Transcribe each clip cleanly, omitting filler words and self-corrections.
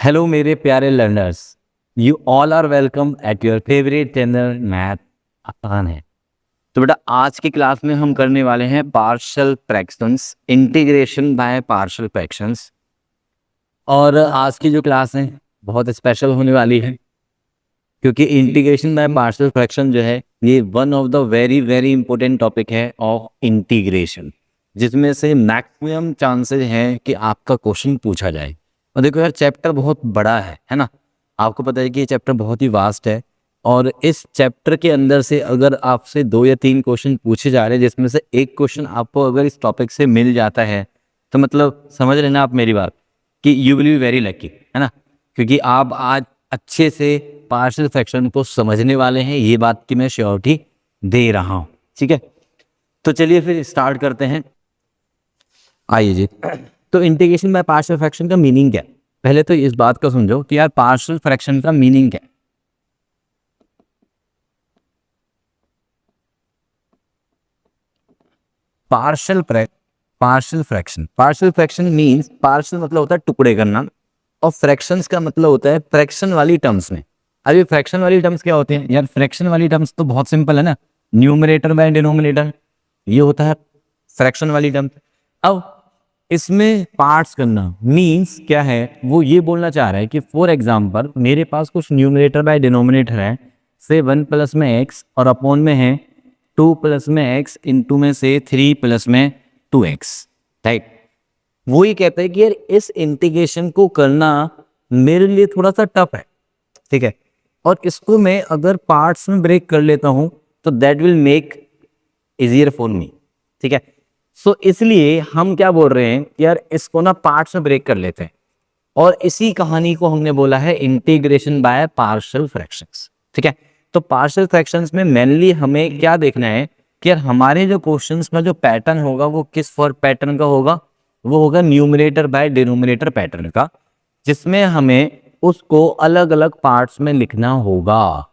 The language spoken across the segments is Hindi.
हेलो मेरे प्यारे learners, you all are welcome at your favourite channel math आसान है। तो बेटा आज की क्लास में हम करने वाले हैं partial fractions, integration by partial fractions. और आज की जो क्लास है बहुत स्पेशल होने वाली है क्योंकि इंटीग्रेशन बाय पार्शियल फ्रैक्शन जो है ये one of the very very important topic है ऑफ इंटीग्रेशन, जिसमें से मैक्सिमम चांसेस हैं कि आपका क्वेश्चन पूछा जाए। और देखो यार, चैप्टर बहुत बड़ा है ना। आपको पता है कि ये चैप्टर बहुत ही वास्ट है और इस चैप्टर के अंदर से अगर आपसे 2 या 3 क्वेश्चन पूछे जा रहे हैं जिसमें से एक क्वेश्चन आपको अगर इस टॉपिक से मिल जाता है तो मतलब समझ लेना आप मेरी बात कि you will be very lucky, है ना। क्योंकि आप आज अच्छे से पार्शियल फ्रैक्शन को समझने वाले हैं, ये बात की मैं श्योरिटी दे रहा हूँ। ठीक है, तो चलिए फिर स्टार्ट करते हैं। आइए जी। तो इंटीग्रेशन बाय पार्शियल फ्रैक्शन का मीनिंग क्या है? पहले तो इस बात को समझो कि यार पार्शियल फ्रैक्शन का मीनिंग क्या है। पार्शियल फ्रैक्शन मींस, पार्शियल मतलब होता है टुकड़े करना और फ्रैक्शंस का मतलब होता है फ्रैक्शन वाली टर्म्स में। अभी फ्रैक्शन वाली टर्म्स क्या होते हैं यार? फ्रैक्शन वाली टर्म्स तो बहुत सिंपल है ना, न्यूमरेटर बाय डिनोमिनेटर, ये होता है फ्रैक्शन वाली टर्म। अब इसमें पार्ट्स करना मींस क्या है, वो ये बोलना चाह रहा है कि फॉर एग्जांपल मेरे पास कुछ न्यूमरेटर बाय डिनोमिनेटर है, से 1 प्लस में एक्स और अपॉन में है 2 प्लस में एक्स इंटू में से 3 प्लस में 2x, राइट। वो ये कहता है कि यार इस इंटीग्रेशन को करना मेरे लिए थोड़ा सा टफ है, ठीक है, और इसको मैं अगर पार्ट्स में ब्रेक कर लेता हूं तो that will make easier for me, ठीक है। सो इसलिए हम क्या बोल रहे हैं कि यार इसको ना पार्ट्स में ब्रेक कर लेते हैं और इसी कहानी को हमने बोला है इंटीग्रेशन बाय पार्शियल फ्रैक्शंस, ठीक है। तो पार्शियल फ्रैक्शंस में मेनली हमें क्या देखना है कि यार हमारे जो क्वेश्चंस में जो पैटर्न होगा वो किस फॉर पैटर्न का होगा, वो होगा न्यूमरेटर बाय डिनोमिनेटर पैटर्न का, जिसमें हमें उसको अलग अलग पार्ट्स में लिखना होगा,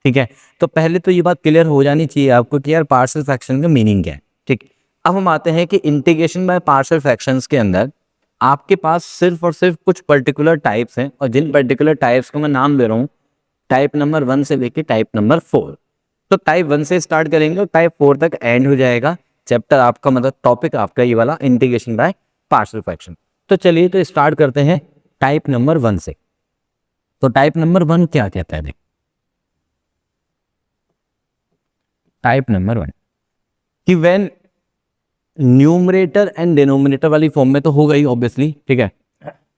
ठीक है। तो पहले तो ये बात क्लियर हो जानी चाहिए आपको कि यार पार्शियल फ्रैक्शन का मीनिंग क्या है, ठीक। अब हम आते हैं कि इंटीग्रेशन बाय पार्शियल फ्रैक्शंस के अंदर आपके पास सिर्फ और सिर्फ कुछ पर्टिकुलर टाइप्स हैं और जिन पर्टिकुलर टाइप्स को मैं नाम दे रहा हूँ टाइप नंबर 1 से लेके टाइप नंबर 4। तो टाइप 1 से स्टार्ट करेंगे और टाइप 4 तक एंड हो जाएगा चैप्टर आपका, मतलब टॉपिक आपका ये वाला इंटीग्रेशन बाय पार्शियल फ्रैक्शन। तो चलिए तो स्टार्ट करते हैं टाइप नंबर 1 से। तो टाइप नंबर 1 क्या कहता है? देख, टाइप नंबर 1 कि व्हेन न्यूमरेटर एंड डिनोमिनेटर वाली फॉर्म में तो हो गई ऑब्वियसली, ठीक है।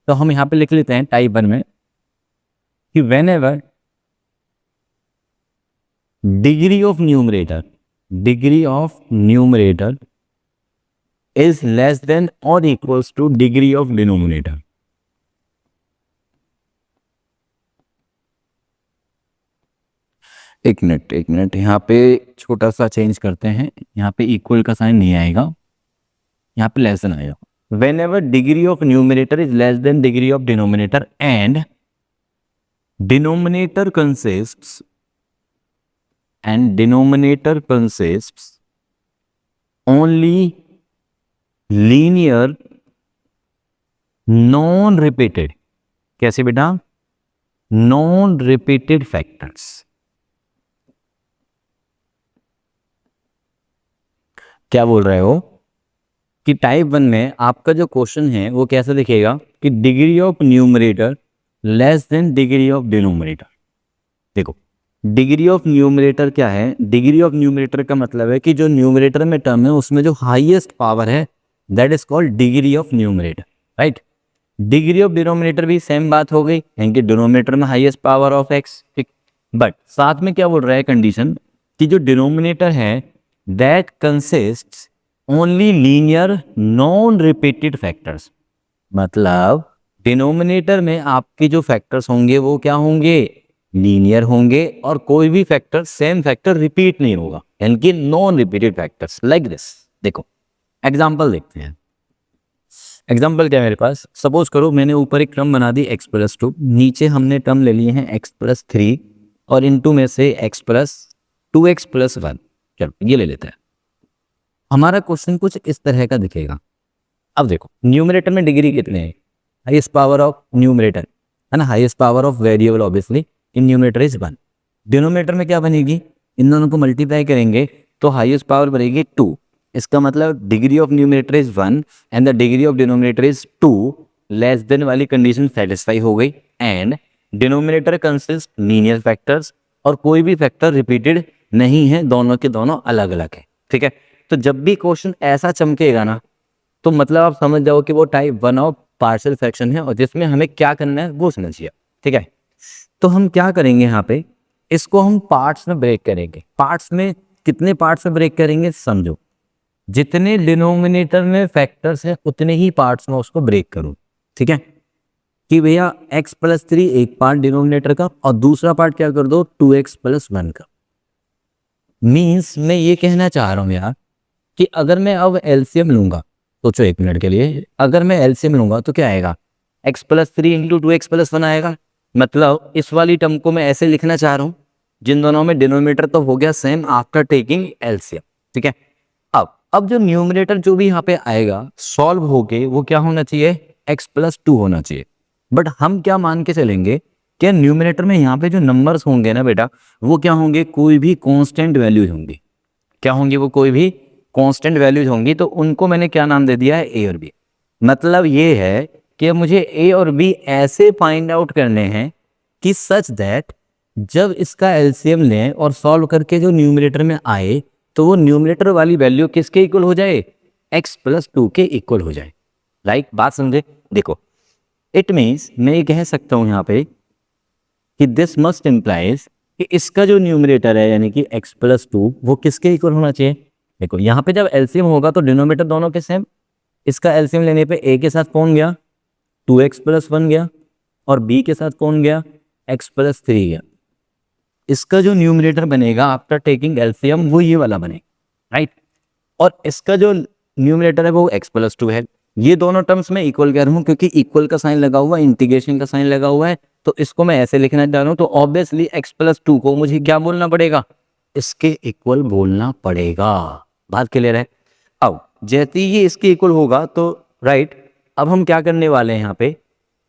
तो हम यहां पे लिख लेते हैं टाइप 1 में कि whenever degree of numerator is less than और equals to degree of denominator. एक मिनट यहाँ पे छोटा सा चेंज करते हैं, यहाँ पे इक्वल का साइन नहीं आएगा, यहाँ पे लेस देन आएगा। When ever degree of numerator is less than degree of denominator and denominator consists only linear non repeated, कैसे बेटा? Non repeated factors. क्या बोल रहे हो कि टाइप 1 में आपका जो क्वेश्चन है वो कैसे दिखेगा कि degree of numerator less than degree of denominator. देखो, डिग्री ऑफ न्यूमरेटर क्या है? डिग्री ऑफ न्यूमरेटर का मतलब है कि जो न्यूमरेटर में टर्म है उसमें जो हाईएस्ट पावर है that is called degree of numerator, right. Degree of denominator भी सेम बात हो गई, यानी डिनोमिनेटर में हाईएस्ट पावर ऑफ एक्स, ठीक। बट साथ में क्या बोल रहा है कंडीशन कि जो डिनोमिनेटर है that consists only linear non repeated factors. मतलब डिनोमिनेटर में आपके जो फैक्टर्स होंगे वो क्या होंगे? लीनियर होंगे और कोई भी फैक्टर सेम फैक्टर रिपीट नहीं होगा, यानी कि non repeated factors like this. देखो एग्जांपल देखते हैं। एग्जाम्पल क्या है मेरे पास? सपोज करो मैंने ऊपर एक टर्म बना दी x+2, नीचे हमने टर्म ले लिए हैं x+3 और इनटू में से x+2x+1। चलो ये ले लेते हैं। हमारा क्वेश्चन कुछ इस तरह का दिखेगा। अब देखो न्यूमरेटर में डिग्री कितने हैं? हाईएस्ट पावर ऑफ न्यूमरेटर है ना, highest power of variable obviously in numerator is 1। Denominator में क्या बनेगी, इन दोनों को मल्टीप्लाई करेंगे तो हाईएस्ट पावर बनेगी 2। इसका मतलब degree of numerator is 1 and the degree of denominator is 2, less than वाली कंडीशन सेटिस्फाई हो गई। And denominator consist linear factors, और कोई भी फैक्टर रिपीटेड नहीं है, दोनों के दोनों अलग अलग है। ठीक है, तो जब भी क्वेश्चन ऐसा चमकेगा ना, तो मतलब आप समझ जाओ कि वो टाइप 1 ऑफ पार्शियल फ्रैक्शन है, और जिसमें हमें क्या करना है वो समझिए। ठीक है, तो हम क्या करेंगे यहाँ पे, इसको हम पार्ट्स में ब्रेक करेंगे। पार्ट्स में कितने पार्ट्स में ब्रेक करेंगे समझो, जितने डिनोमिनेटर में फैक्टर्स हैं उतने ही पार्ट्स में उसको ब्रेक करूँ। ठीक है, कि भैया x+3 एक पार्ट डिनोमिनेटर का, और दूसरा पार्ट क्या कर दो 2x+1 का। मीन्स मैं ये कहना चाह रहा हूँ यार कि अगर मैं अब एलसीएम लूंगा, सोचो एक मिनट के लिए, अगर मैं एलसीएम लूंगा तो क्या आएगा, x+3 इंटू 2x+1 आएगा। मतलब इस वाली टर्म को मैं ऐसे लिखना चाह रहा हूँ, जिन दोनों में डिनोमिनेटर तो हो गया सेम आफ्टर टेकिंग एलसीएम। ठीक है, अब जो न्यूमरेटर जो भी यहाँ पे आएगा सॉल्व होके वो क्या होना चाहिए, x+2 होना चाहिए। बट हम क्या मान के चलेंगे कि न्यूमरेटर में यहाँ पे जो नंबर्स होंगे ना बेटा, वो क्या होंगे, कोई भी कांस्टेंट वैल्यूज होंगी। क्या होंगी, वो कोई भी कांस्टेंट वैल्यूज होंगी। तो उनको मैंने क्या नाम दे दिया है, ए और बी। मतलब ये है कि मुझे ए और बी ऐसे फाइंड आउट करने हैं कि सच दैट जब इसका एलसीएम लें और सॉल्व करके जो न्यूमरेटर में आए, तो वो न्यूमरेटर वाली वैल्यू किसके इक्वल हो जाए, x+2 के इक्वल हो जाए। राइट, बात समझे। देखो, इट मीन्स मैं ये कह सकता हूं यहाँ पे कि दिस मस्ट इम्प्लाइज कि इसका जो न्यूमरेटर है यानी कि x+2 वो किसके इक्वल होना चाहिए। देखो यहाँ पे जब एलसीएम होगा तो डिनोमिनेटर दोनों के सेम, इसका एलसीएम लेने पे a के साथ कौन गया 2x+1 गया, और b के साथ कौन गया x+3 गया। इसका जो न्यूमरेटर बनेगा आफ्टर टेकिंग एलसीएम वो ये वाला बनेगा। राइट, और इसका जो न्यूमरेटर है वो x+2 है। ये दोनों टर्म्स में इक्वल कह रहा हूँ क्योंकि इक्वल का साइन लगा हुआ है, इंटीग्रेशन का साइन लगा हुआ है, तो इसको मैं ऐसे लिखना चाह रहा हूँ। तो ऑब्वियसली x+2 को मुझे क्या बोलना पड़ेगा, इसके इक्वल बोलना पड़ेगा। बात क्लियर है। अब जैसे ही ये इसके इक्वल होगा तो राइट, अब हम क्या करने वाले हैं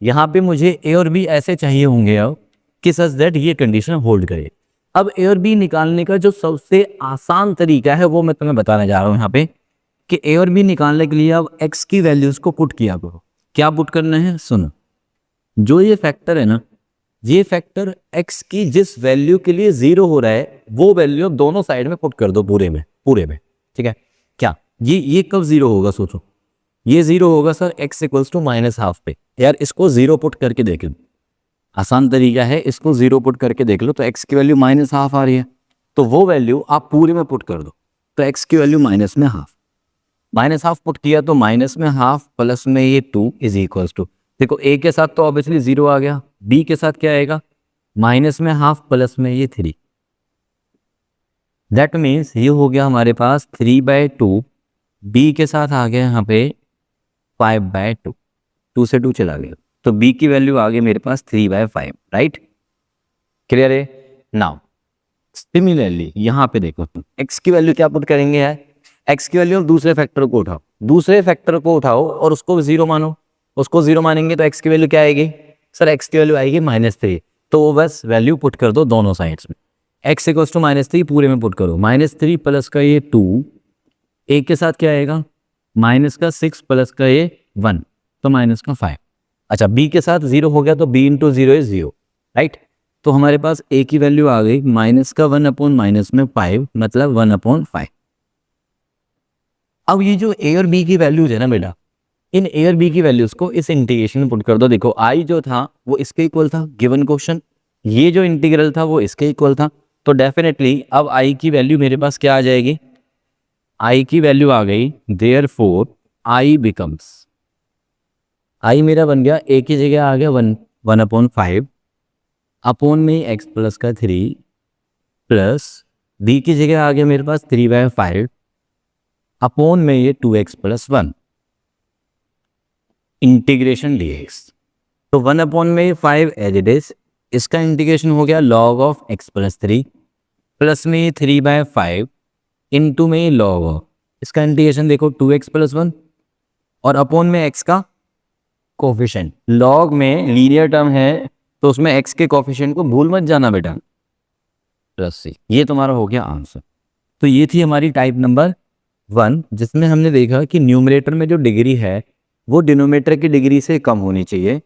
यहाँ पे मुझे ए और बी ऐसे चाहिए होंगे अब कि सच दैट ये कंडीशन होल्ड करे। अब ए और बी निकालने का जो सबसे आसान तरीका है वो मैं तुम्हें बताने जा रहा हूँ यहाँ पे, कि ए और बी निकालने के लिए अब एक्स की वैल्यूज को पुट किया करो। क्या पुट करना है, सुनो, जो ये फैक्टर है ना, ये फैक्टर एक्स की जिस वैल्यू के लिए 0 हो रहा है वो वैल्यू दोनों साइड में पुट कर दो, पूरे में। ठीक है, क्या ये कब 0 होगा, सोचो, ये 0 होगा सर x = -½ पे। यार इसको 0 पुट करके देख लो, आसान तरीका है, इसको 0 पुट करके देख लो तो x की वैल्यू -½ आ रही है, तो वो वैल्यू आप पूरे में पुट कर दो, तो x की वैल्यू -½ पुट किया तो -½ प्लस में ये 2 = देखो a के साथ तो ऑब्वियसली 0 आ गया, b के साथ क्या आएगा -½ प्लस में ये 3। दैट मीन्स ये हो गया हमारे पास 3/2, b के साथ आ गया यहाँ पे 5/2, 2 से 2 चला गया, तो b की वैल्यू आ गई मेरे पास 3/5। राइट, क्लियर है। नाउ सिमिलरली यहाँ पे देखो, x की वैल्यू क्या पुट करेंगे यार, x की वैल्यू दूसरे फैक्टर को उठाओ और उसको 0 मानो, उसको 0 मानेंगे तो x की वैल्यू क्या आएगी सर, x की वैल्यू आएगी -3। तो वो बस वैल्यू पुट कर दो दोनों साइड्स में, x = -3 पूरे में पुट करो, -3 प्लस का ये 2, a के साथ क्या आएगा -6 प्लस का ये 1, तो -5। अच्छा, b के साथ 0 हो गया तो b × 0 = 0। राइट, तो हमारे पास a की वैल्यू आ गई -1/-5, मतलब 1/5। अब ये जो a और b की वैल्यूज है ना बेटा, इन a और b की वैल्यूज को इस इंटीग्रेशन में पुट कर दो। देखो i जो था वो इसके इक्वल था गिवन क्वेश्चन, ये जो इंटीग्रल था वो इसके इक्वल था, तो डेफिनेटली अब i की वैल्यू मेरे पास क्या आ जाएगी, i की वैल्यू आ गई, देयरफॉर i बिकम्स, i मेरा बन गया a की जगह आ गया 1/5 अपॉन में x प्लस का 3 प्लस b की जगह आ गया मेरे पास 3/5 अपॉन में ये 2x + 1 इंटीग्रेशन dx। तो 1/5 एज इट इज, इसका इंटीग्रेशन हो गया log ऑफ x + 3 प्लस में ये 3/5 इंटू में ये log ऑफ, इसका इंटीग्रेशन देखो 2x + 1 और अपॉन में x का कोफिशिएंट, लॉग में लीनियर टर्म है तो उसमें x के कोफिशिएंट को भूल मत जाना बेटा, प्लस सी। ये तुम्हारा हो गया आंसर। तो ये थी हमारी टाइप नंबर 1, जिसमें हमने देखा कि न्यूमरेटर में जो डिग्री है वो डिनोमिनेटर की डिग्री से कम होनी चाहिए,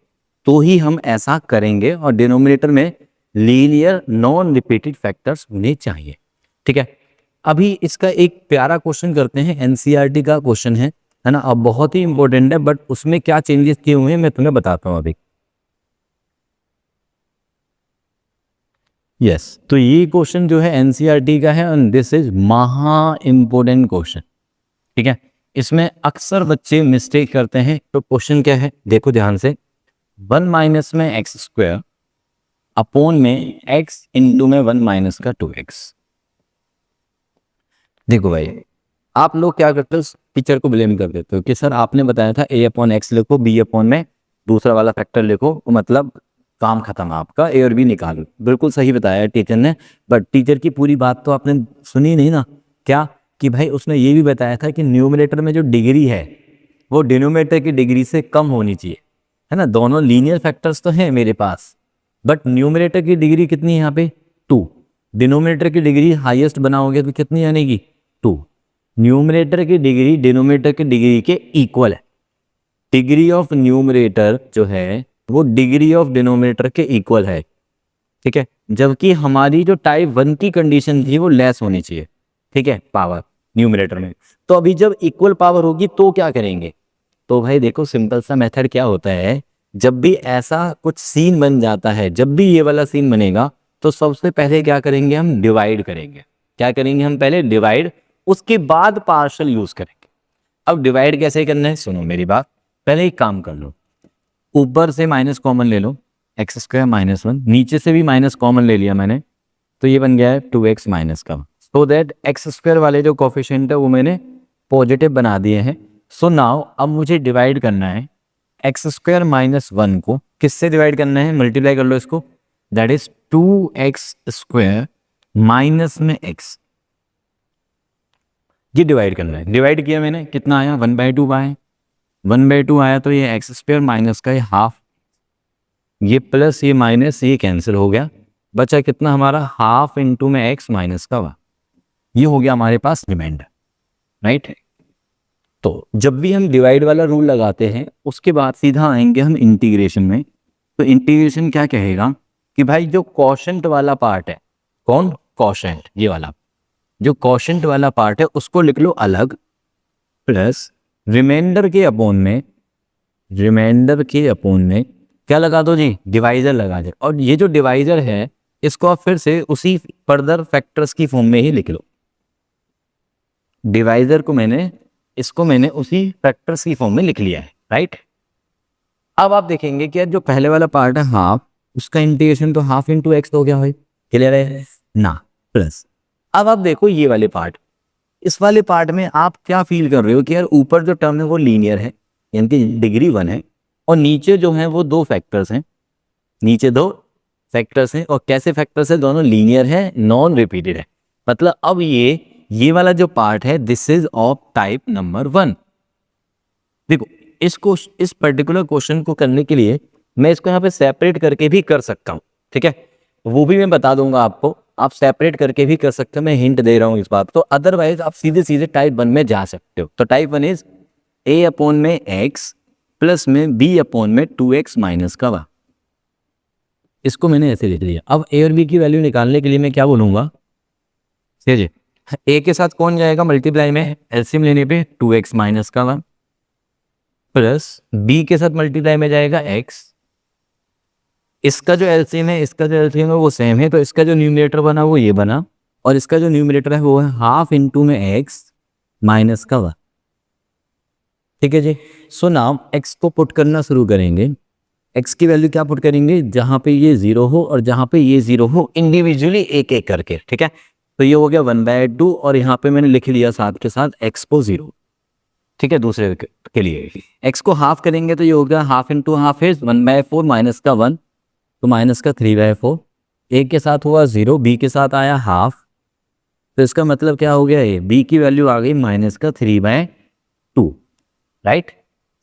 तो ही हम ऐसा करेंगे, और डिनोमिनेटर में लीनियर नॉन रिपीटेड फैक्टर्स होने चाहिए। ठीक है, अभी इसका एक प्यारा क्वेश्चन करते हैं, एनसीईआरटी का क्वेश्चन है ना, अब बहुत ही इंपॉर्टेंट है, बट उसमें क्या चेंजेस किए हुए हैं मैं तुम्हें बताता हूँ अभी। यस, तो ये क्वेश्चन जो है एनसीईआरटी का है, एंड दिस इज महा इंपॉर्टेंट क्वेश्चन। ठीक है, इसमें अक्सर बच्चे मिस्टेक करते हैं। तो क्वेश्चन क्या है, देखो ध्यान से, 1 माइनस में एक्स स्क्वायर अपॉन में x इंटू में 1 माइनस का 2x। देखो भाई, आप लोग क्या करते हो, टीचर को ब्लेम कर देते हो कि सर आपने बताया था a अपॉन एक्स लिखो, b अपॉन में दूसरा वाला फैक्टर लिखो, तो मतलब काम खत्म, आपका a और b निकालो। बिल्कुल सही बताया टीचर ने, बट टीचर की पूरी बात तो आपने सुनी नहीं ना। क्या कि भाई उसने ये भी बताया था कि न्यूमरेटर में जो डिग्री है वो डिनोमिनेटर की डिग्री से कम होनी चाहिए, है ना। दोनों लीनियर फैक्टर्स तो हैं मेरे पास, बट न्यूमरेटर की डिग्री कितनी है यहाँ पे 2, डिनोमिनेटर की डिग्री हाईएस्ट बनाओगे तो कितनी आनेगी 2। न्यूमरेटर की डिग्री डिनोमिनेटर की डिग्री के इक्वल है, डिग्री ऑफ न्यूमरेटर जो है वो डिग्री ऑफ डिनोमिनेटर के इक्वल है। ठीक है, जबकि हमारी जो टाइप 1 की कंडीशन थी वो लेस होनी चाहिए। ठीक है, पावर न्यूमरेटर में। तो अभी जब इक्वल पावर होगी तो क्या करेंगे, तो भाई देखो सिंपल सा मेथड क्या होता है, जब भी ऐसा कुछ सीन बन जाता है, जब भी ये वाला सीन बनेगा तो सबसे पहले क्या करेंगे, हम डिवाइड करेंगे। क्या करेंगे हम, पहले डिवाइड, उसके बाद पार्शियल यूज करेंगे। अब डिवाइड कैसे करना है, सुनो मेरी बात, पहले एक काम कर लो, ऊपर से माइनस कॉमन ले लो, एक्स स्क्वायर माइनस 1, नीचे से भी माइनस कॉमन ले लिया मैंने, तो ये बन गया है 2x माइनस का, सो दैट एक्स स्क्वायर वाले जो कोफिशिएंट है वो मैंने पॉजिटिव बना दिए हैं। सो नाउ अब मुझे डिवाइड करना है एक्स स्क्वायर माइनस 1 को, किससे डिवाइड करना है, मल्टीप्लाई कर लो इसको, that is 2x square minus में x, ये डिवाइड करना है। डिवाइड किया मैंने, कितना आया 1/2 आया, 1/2 आया, तो ये एक्स स्क्वायर माइनस का हाफ, ये प्लस ये माइनस ये कैंसिल हो गया, बचा कितना हमारा हाफ इंटू में एक्स माइनस का 1, ये हो गया हमारे पास रिमाइंडर, राइट। तो जब भी हम डिवाइड वाला रूल लगाते हैं उसके बाद सीधा आएंगे हम इंटीग्रेशन में। तो इंटीग्रेशन क्या कहेगा कि भाई जो कोशेंट वाला पार्ट है, कौन, कोशेंट, ये वाला जो कोशेंट वाला पार्ट है उसको लिख लो अलग, प्लस रिमाइंडर के अपोन में, रिमाइंडर के अपोन में क्या लगा दो जी, डिवाइजर लगा दे। और ये जो डिवाइजर है इसको आप फिर से उसी फर्दर फैक्टर्स की फॉर्म में ही लिख लो, डिवाइजर को मैंने, इसको मैंने उसी फैक्टर्स की फॉर्म में लिख लिया है, राइट। अब आप देखेंगे कि जो पहले वाला पार्ट है हाफ, उसका इंटीग्रेशन तो हाफ इंटू एक्स हो गया भाई, क्लियर है ना, प्लस। अब आप देखो ये वाले पार्ट, इस वाले पार्ट में आप क्या फील कर रहे हो कि यार ऊपर जो टर्म है वो लीनियर है, यानी कि डिग्री 1 है, और नीचे जो है वो 2 फैक्टर्स हैं, नीचे 2 फैक्टर्स हैं, और कैसे फैक्टर्स है, दोनों लीनियर है, नॉन रिपीटेड है। मतलब अब ये वाला जो पार्ट है this is of type number 1। देखो इस पर्टिकुलर क्वेश्चन को करने के लिए मैं इसको यहाँ पे सेपरेट करके भी कर सकता हूँ, ठीक है, वो भी मैं बता दूंगा आपको, आप सेपरेट करके भी कर सकते हो, मैं हिंट दे रहा हूँ इस बात तो। अदरवाइज आप सीधे सीधे टाइप 1 में जा सकते हो। तो टाइप 1 इज a अपॉन में x प्लस में b अपॉन में 2x माइनस का 1, इसको मैंने ऐसे लिख लिया। अब a और b की वैल्यू निकालने के लिए मैं क्या बोलूंगा, समझे, a के साथ कौन जाएगा मल्टीप्लाई में, एलसीएम लेने पे 2x माइनस का 1, प्लस b के साथ मल्टीप्लाई में जाएगा x, इसका जो एलसीएम है, इसका जो एलसीएम है वो सेम है, तो इसका जो न्यूमरेटर बना वो ये बना, और इसका जो न्यूमरेटर है वो है हाफ इंटू में x माइनस का 1, ठीक है जी। सो नाउ x को पुट करना शुरू करेंगे, x की वैल्यू क्या पुट करेंगे, जहां पे ये 0 हो और जहां पे ये 0 हो, इंडिविजुअली एक एक करके, ठीक है। तो ये हो गया 1/2, और यहाँ पे मैंने लिख लिया साथ के साथ x को 0, ठीक है, दूसरे के लिए। x को हाफ करेंगे तो ये हो गया half into half is 1/4 minus का 1, तो माइनस का 3/4, a के साथ हुआ 0, b के साथ आया हाफ, तो इसका मतलब क्या हो गया, ये b की वैल्यू आ गई माइनस का 3/2, राइट।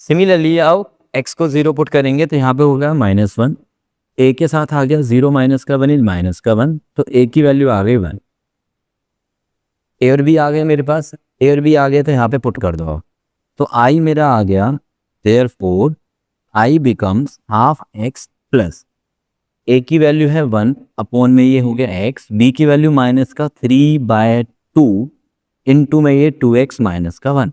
सिमिलरली आओ x को 0 पुट करेंगे तो यहाँ पे हो गया -1, a के साथ आ गया 0 माइनस का 1 माइनस का 1, तो a की वैल्यू आ गई 1, a और b आ गए मेरे पास, a और b आ गए तो यहाँ पे पुट कर दो, तो i मेरा आ गया, therefore i becomes half x plus a की वैल्यू है 1 अपॉन में ये हो गया x, b की वैल्यू माइनस का 3/2 इंटू में ये 2x माइनस का 1।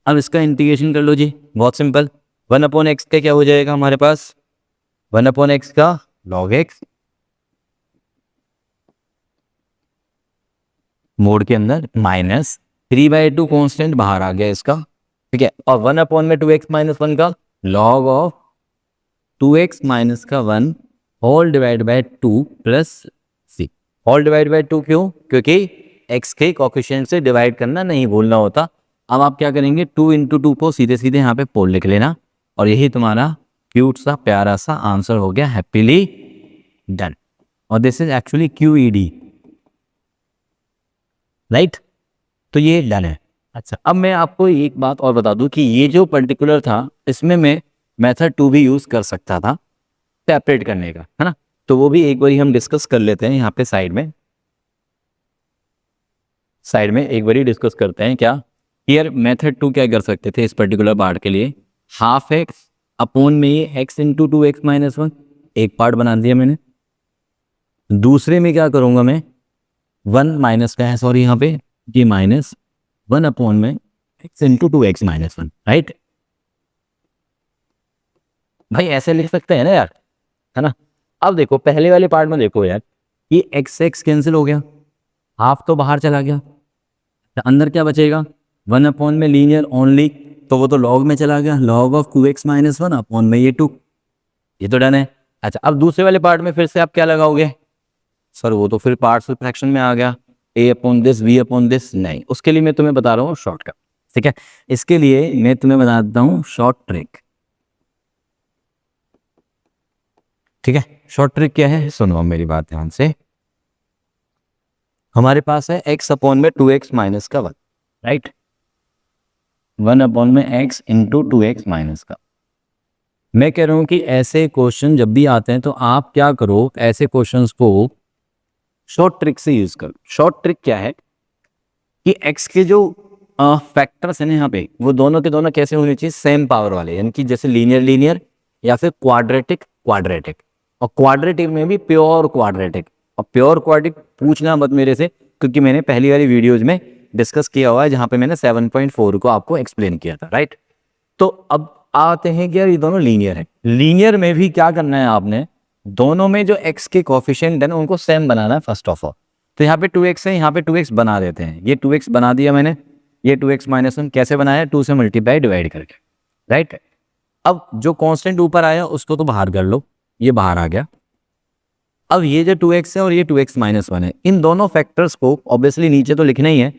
अब इसका इंटीग्रेशन कर लो जी, बहुत सिंपल, 1 अपॉन एक्स का क्या हो जाएगा हमारे पास, 1 अपॉन एक्स का log x मोड के अंदर माइनस 3/2 कॉन्स्टेंट बाहर आ गया इसका, ठीक है, और 1 अपॉन में 2x माइनस 1 का log ऑफ 2x माइनस का 1 whole divide by 2 plus c, whole divide by 2 क्यों, क्योंकि x के कोएफिशिएंट से डिवाइड करना नहीं भूलना होता। अब आप क्या करेंगे, 2 इंटू 2 को सीधे सीधे यहाँ पे पोल लिख लेना, और यही तुम्हारा क्यूट सा प्यारा सा आंसर हो गया, हैप्पीली डन, और this is actually QED, right, तो ये डन है। अच्छा, अब मैं आपको एक बात और बता दूं कि ये जो पर्टिकुलर था इसमें मैं मेथड 2 भी यूज कर सकता था सेपरेट करने का, है ना, तो वो भी एक बार हम डिस्कस कर लेते हैं यहाँ पे साइड में एक बार डिस्कस करते हैं। क्या हियर मेथड 2 क्या कर सकते थे इस पर्टिकुलर पार्ट के लिए, हाफ एक्स अपॉन में ये x इंटू 2x माइनस 1, एक पार्ट बना दिया मैंने, दूसरे में क्या करूंगा मैं, 1 माइनस का है सॉरी यहाँ पे, ये माइनस 1 अपॉन में x into 2x minus 1, right, भाई ऐसे लिख सकते हैं ना यार, है ना। अब देखो पहले वाले पार्ट में देखो यार, ये x कैंसिल हो गया, हाफ तो बाहर चला गया, तो अंदर क्या बचेगा, 1 अपॉन में लीनियर ओनली, तो वो तो लॉग में चला गया, log of 2x minus 1 upon में ये 2, ये तो डन है। अच्छा, अब दूसरे वाले पार्ट में फिर से आप क्या लगाओगे, सर वो तो फिर पार्शियल फ्रैक्शन में आ गया, a upon this b upon this, नहीं, उसके लिए मैं तुम्हें बता रहा हूँ शॉर्टकट, ठीक है, इसके लिए मैं तुम्हें बता देता हूँ शॉर्ट ट्रिक, ठीक है। शॉर्ट ट्रिक क्या है, सुनो मेरी बात ध्यान से, हमारे पास है x अपॉन में 2x माइनस का 1, राइट, 1 अपॉन में x इंटू 2x माइनस का, मैं कह रहा हूं कि ऐसे क्वेश्चन जब भी आते हैं तो आप क्या करो, ऐसे क्वेश्चंस को शॉर्ट ट्रिक से यूज करो। शॉर्ट ट्रिक क्या है कि x के जो फैक्टर्स हैं यहाँ पे, वो दोनों के दोनों कैसे होने चाहिए, सेम पावर वाले, यानी कि जैसे लीनियर लीनियर या फिर क्वाड्रेटिक क्वाड्रेटिक, और क्वाड्रेटिक में भी प्योर क्वाड्रेटिक, और प्योर क्वाड्रेटिक पूछना मत मेरे से, क्योंकि मैंने पहली वाली वीडियोज में डिस्कस किया हुआ है जहां पे मैंने 7.4 को आपको एक्सप्लेन किया था, राइट। तो अब आते हैं कि यार ये दोनों लीनियर है, लीनियर में भी क्या करना है आपने, दोनों में जो x के कोएफिशिएंट है ना उनको सेम बनाना है फर्स्ट ऑफ ऑल, तो यहाँ पे 2x है, यहाँ पे 2x बना देते हैं, ये 2x बना दिया मैंने, ये 2x माइनस 1 कैसे बनाया, 2 से मल्टीप्लाई डिवाइड करके, राइट। अब जो कांस्टेंट ऊपर आया उसको तो बाहर कर लो, ये बाहर आ गया। अब ये जो 2x है और ये 2x माइनस 1 है, इन दोनों फैक्टर्स को ऑब्वियसली नीचे तो लिखना ही है,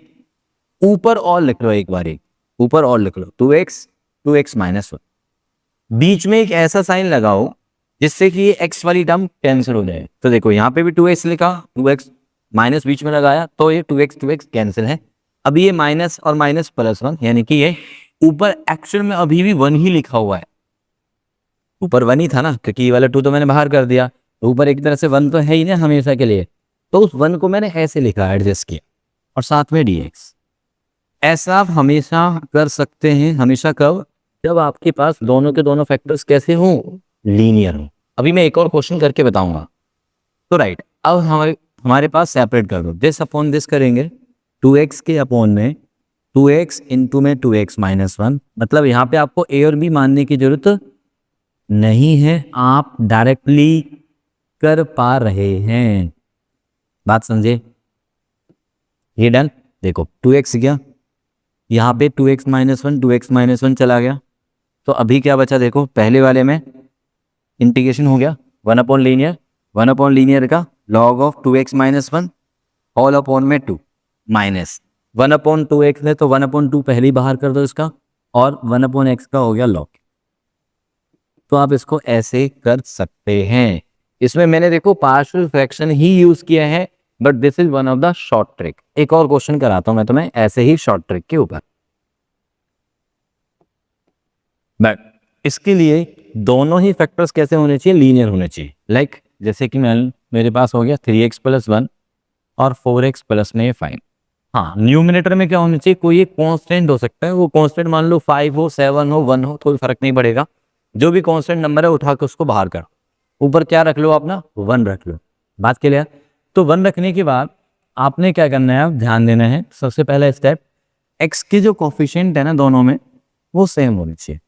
ऊपर और लिख लो, एक बार ऊपर और लिख लो, 2x माइनस 1, बीच में एक ऐसा साइन लगाओ जिससे कि ये x वाली टर्म कैंसिल हो जाए। तो देखो यहाँ पे भी 2x लिखा, 2x माइनस बीच में लगाया, तो ये 2x कैंसिल है। अब ये माइनस और माइनस प्लस 1, यानी कि ये ऊपर एक्चुअल में अभी भी 1 ही लिखा हुआ है, ऊपर 1 ही था ना, क्योंकि ये वाला 2 तो मैंने बाहर कर दिया, तो ऊपर एक तरह से 1 तो है ही ना हमेशा के लिए, तो उस 1 को मैंने ऐसे लिखा, एडजस्ट किया, और साथ में dx। ऐसा आप हमेशा कर सकते हैं, हमेशा कब, जब आपके पास दोनों के दोनों फैक्टर्स कैसे हों, लीनियर हो। अभी मैं एक और क्वेश्चन करके बताऊंगा, तो राइट, अब हमारे पास सेपरेट कर दो, दिस अपॉन दिस करेंगे, 2x के अपॉन में 2x इंटू में 2x माइनस 1, मतलब यहाँ पे आपको a और b मानने की जरूरत नहीं है, आप डायरेक्टली कर पा रहे हैं, बात समझे, ये डन। देखो 2x गया, यहाँ पे 2x माइनस 1, 2x माइनस 1 चला गया, तो अभी क्या बचा, देखो पहले वाले में इंटीग्रेशन हो गया, 1 अपॉन लीनियर, 1 अपॉन लीनियर का log of 2x minus 1 whole upon में 2 माइनस 1 अपॉन 2x है, तो 1 अपॉन 2 पहले ही बाहर कर दो इसका, और 1 अपॉन x का हो गया log। तो आप इसको ऐसे कर सकते हैं, इसमें मैंने देखो पार्शियल फ्रैक्शन ही यूज किया है, but this is one of the short trick. एक और क्वेश्चन कराता हूं मैं तुम्हें ऐसे ही शॉर्ट ट्रिक के ऊपर। बट इसके लिए दोनों ही फैक्टर्स कैसे होने चाहिए, लीनियर होने चाहिए। लाइक जैसे कि मेरे पास हो गया 3x + 1 और 4x + में 5। हाँ, न्यूमिनेटर में क्या होना चाहिए, कोई एक कांस्टेंट हो सकता है, वो कांस्टेंट मान लो 5 हो, 7 हो, 1 हो, कोई फर्क नहीं पड़ेगा। जो भी कांस्टेंट नंबर है उठा के उसको बाहर कर, ऊपर क्या रख लो अपना 1 रख लो। बात क्लियर। तो 1 रखने के बाद आपने क्या करना है, आप ध्यान देना है। सबसे पहला स्टेप, x के जो कोफिशिएंट है ना दोनों में वो सेम होनी चाहिए।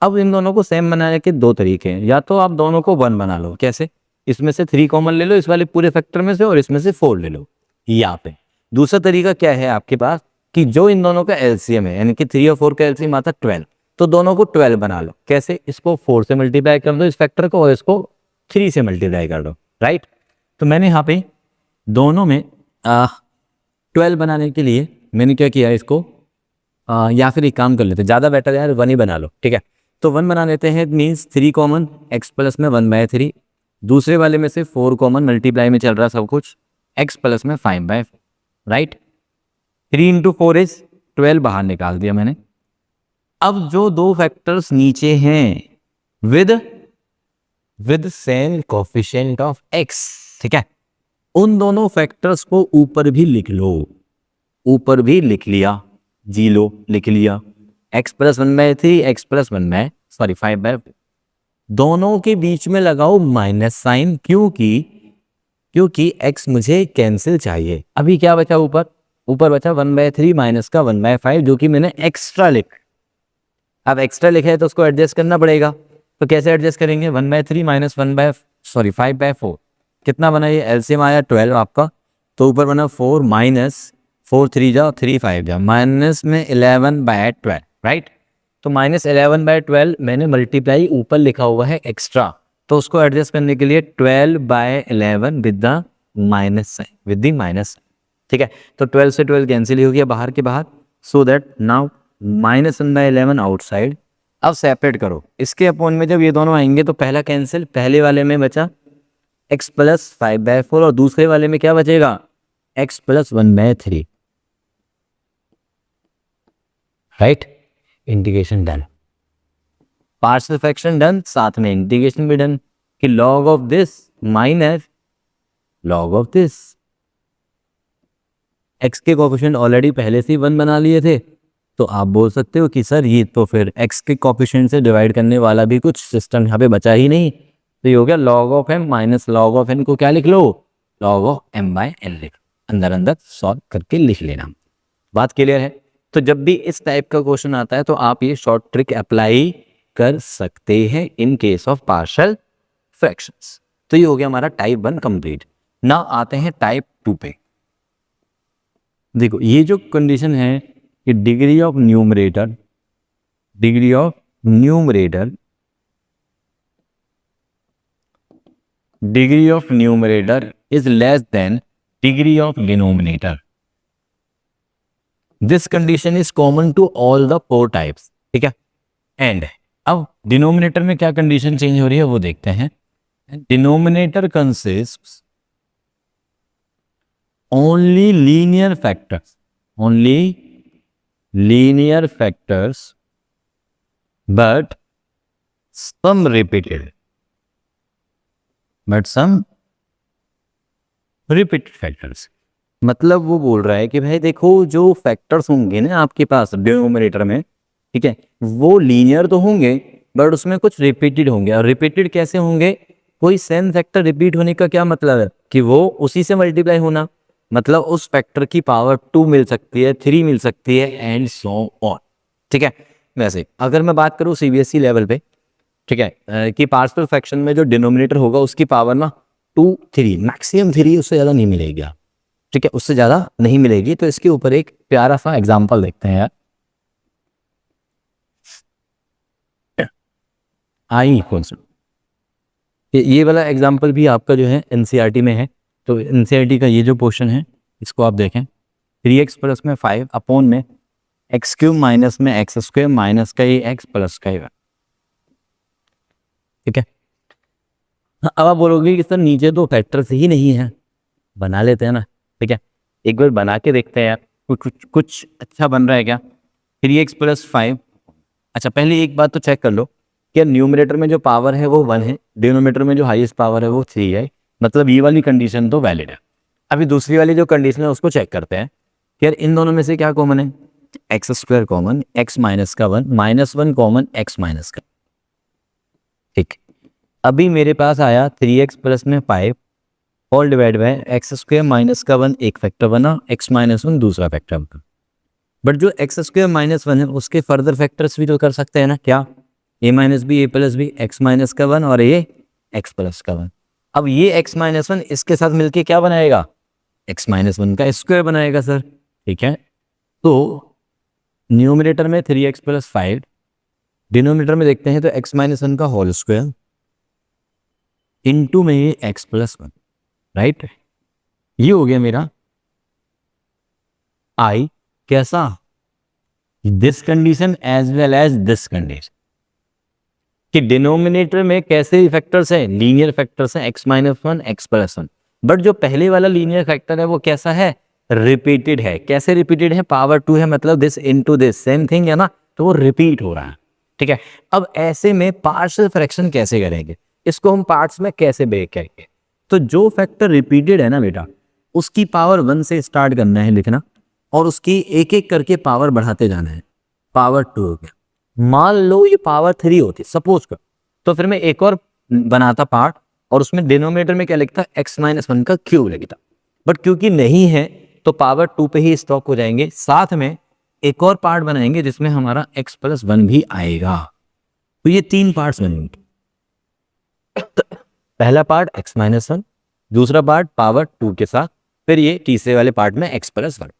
अब इन दोनों को सेम बनाने के दो तरीके हैं, या तो आप दोनों को 1 बना लो। कैसे, इसमें से 3 कॉमन ले लो इस वाले पूरे फैक्टर में से, और इसमें से 4 ले लो यहाँ पे। दूसरा तरीका क्या है आपके पास कि जो इन दोनों का एलसीएम है, यानी कि 3 और 4 का एलसीएम आता है 12, तो दोनों को 12 बना लो। कैसे, इसको 4 से मल्टीप्लाई कर दो इस फैक्टर को, और इसको 3 से मल्टीप्लाई कर दो, राइट। तो मैंने यहाँ पे दोनों में 12 बनाने के लिए मैंने क्या किया, इसको या फिर एक काम कर लेते, ज़्यादा बेटर यार 1 ही बना लो, ठीक है। तो 1 बना लेते हैं, मीन्स 3 कॉमन, x प्लस में 1/3, दूसरे वाले में से 4 कॉमन, मल्टीप्लाई में चल रहा सब कुछ, x प्लस में 5/4, राइट। 3 × 4 इज 12, बाहर निकाल दिया मैंने। अब जो दो फैक्टर्स नीचे हैं with same coefficient of x, ठीक है, उन दोनों फैक्टर्स को ऊपर भी लिख लो। ऊपर भी लिख लिया, जी लो, लिख लिया, x + 1/3, x + 5/4, दोनों के बीच में लगाओ माइनस साइन, क्योंकि x मुझे कैंसिल चाहिए। अभी क्या बचा, ऊपर बचा 1/3 माइनस का 1/5, जो कि मैंने एक्स्ट्रा अब एक्स्ट्रा लिखा है तो उसको एडजस्ट करना पड़ेगा। तो कैसे एडजस्ट करेंगे, 1/3 माइनस 5/4 कितना बना, ये एलसीएम आया 12 आपका, तो ऊपर बना 4 माइनस 4 3 जाओ 3 5 जाओ, माइनस में 11/12, राइट। तो -11/12 मैंने मल्टीप्लाई ऊपर लिखा हुआ है एक्स्ट्रा, तो उसको एडजस्ट करने के लिए 12/11 विद द माइनस साइन, ठीक है। तो 12 से 12 कैंसिल हो गया बाहर के बाहर, सो दैट नाउ -1/11 आउटसाइड। अब सेपरेट करो, इसके अपोन में जब ये दोनों आएंगे तो पहला कैंसिल, पहले वाले में बचा x + 5/4 और दूसरे वाले में क्या बचेगा, x + 1/3, right. Integration done, partial fraction done, साथ में इंटीग्रेशन भी डन, कि log of this minus log of this. x के कोफिशिएंट ऑलरेडी पहले से ही 1 बना लिए थे, तो आप बोल सकते हो कि सर ये तो फिर x के कोफिशिएंट से डिवाइड करने वाला भी कुछ सिस्टम यहाँ पे बचा ही नहीं, तो ये हो गया log of m minus log of n को क्या लिख लो, log ऑफ m/n लिख, अंदर सॉल्व करके लिख लेना। बात क्लियर है। तो जब भी इस टाइप का क्वेश्चन आता है तो आप ये शॉर्ट ट्रिक अप्लाई कर सकते हैं in case of partial fractions. तो ये हो गया हमारा टाइप 1 कंप्लीट। ना आते हैं टाइप 2 पे। देखो ये जो कंडीशन है कि degree of numerator is less than degree of denominator. This condition is common to all the 4 types, ठीक है। एंड अब डिनोमिनेटर में क्या कंडीशन चेंज हो रही है वो देखते हैं। Denominator consist only linear factors but some repeated factors। मतलब वो बोल रहा है कि भाई देखो जो फैक्टर्स होंगे ना आपके पास डिनोमिनेटर में, ठीक है, वो लीनियर तो होंगे बट उसमें कुछ रिपीटेड होंगे। और रिपीटेड कैसे होंगे, कोई सेम फैक्टर रिपीट होने का क्या मतलब है कि वो उसी से मल्टीप्लाई होना, मतलब उस फैक्टर की पावर 2 मिल सकती है, 3 मिल सकती है एंड सो ऑन, ठीक है। वैसे अगर मैं बात करूं सीबीएसई लेवल पे, ठीक है, कि पार्शियल फ्रैक्शन में जो डिनोमिनेटर होगा उसकी पावर ना 2 3 मैक्सिमम 3, उससे ज़्यादा नहीं मिलेगी, ठीक है, उससे ज़्यादा नहीं मिलेगी। तो इसके ऊपर एक प्यारा सा एग्जाम्पल देखते हैं यार। ये वाला एग्जाम्पल भी आपका जो है एनसीईआरटी में है। तो एनसीईआरटी का ये जो पोर्शन है इसको आप देखें, 3x + में 5 अपॉन में x³ माइनस में x² माइनस का ये x प्लस का, ठीक है। अब आप बोलोगे कि सर नीचे तो फैक्टर्स ही नहीं है, बना लेते हैं ना, ठीक है, एक बार बना के देखते हैं यार कुछ अच्छा बन रहा है क्या। 3x + 5 अच्छा पहले एक बात तो चेक कर लो कि न्यूमरेटर में जो पावर है वो 1 है, डिनोमिनेटर में जो हाईएस्ट पावर है वो 3 है, मतलब ये वाली कंडीशन तो वैलिड है। अभी दूसरी वाली जो कंडीशन है उसको चेक करते हैं कि यार इन दोनों में से क्या कॉमन है, X square common, x minus का 1, -1 कॉमन, एक्स माइनस का। ठीक, अभी मेरे पास आया 3x प्लस में 5 whole divide by X square minus का 1 एक फैक्टर बना, एक्स माइनस 1 दूसरा फैक्टर बना। बट जो एक्स स्क्वायर -1 है उसके फर्दर फैक्टर्स भी तो कर सकते हैं ना, क्या, a minus B, A plus B, X minus का 1 और ये एक्स प्लस का 1। अब ये एक्स माइनस 1 इसके साथ मिलके क्या बनाएगा, एक्स माइनस 1 का स्क्वायर बनाएगा सर। ठीक है, तो न्यूमरेटर में 3x प्लस 5, डिनोमिनेटर में देखते हैं तो एक्स माइनस 1 का होल स्क्वायर इनटू में ये एक्स प्लस 1, राइट। ये हो गया मेरा आई कैसा, this condition as well as this condition, कि डिनोमिनेटर में कैसे फैक्टर्स हैं, लीनियर फैक्टर्स हैं, X minus 1, X plus 1। But जो पहले वाला लीनियर फैक्टर है वो कैसा है, रिपीटेड है। कैसे रिपीटेड है, पावर 2 है, मतलब this into this same thing है ना, तो वो रिपीट हो रहा है। ठीक है, अब ऐसे में पार्शियल फ्रैक्शन कैसे करेंगे, इसको हम पार्ट्स में कैसे ब्रेक करेंगे। तो जो फैक्टर रिपीटेड है ना बेटा, उसकी पावर 1 से स्टार्ट करना है लिखना, और उसकी एक एक करके पावर बढ़ाते जाना है। पावर 2 हो गया, मान लो ये पावर 3 होती सपोज कर, तो फिर मैं एक और बनाता पार्ट और उसमें डिनोमिनेटर में क्या लिखता, एक्स माइनस 1 का क्यूब लिखता। बट क्योंकि नहीं है तो पावर 2 पे ही स्टॉप हो जाएंगे, साथ में एक और पार्ट बनाएंगे जिसमें हमारा एक्स प्लस 1 भी आएगा। तो ये 3 पार्ट्स बनेंगे। पहला पार्ट एक्स माइनस 1, दूसरा पार्ट पावर 2 के साथ, फिर ये तीसरे वाले पार्ट में एक्स प्लस 1।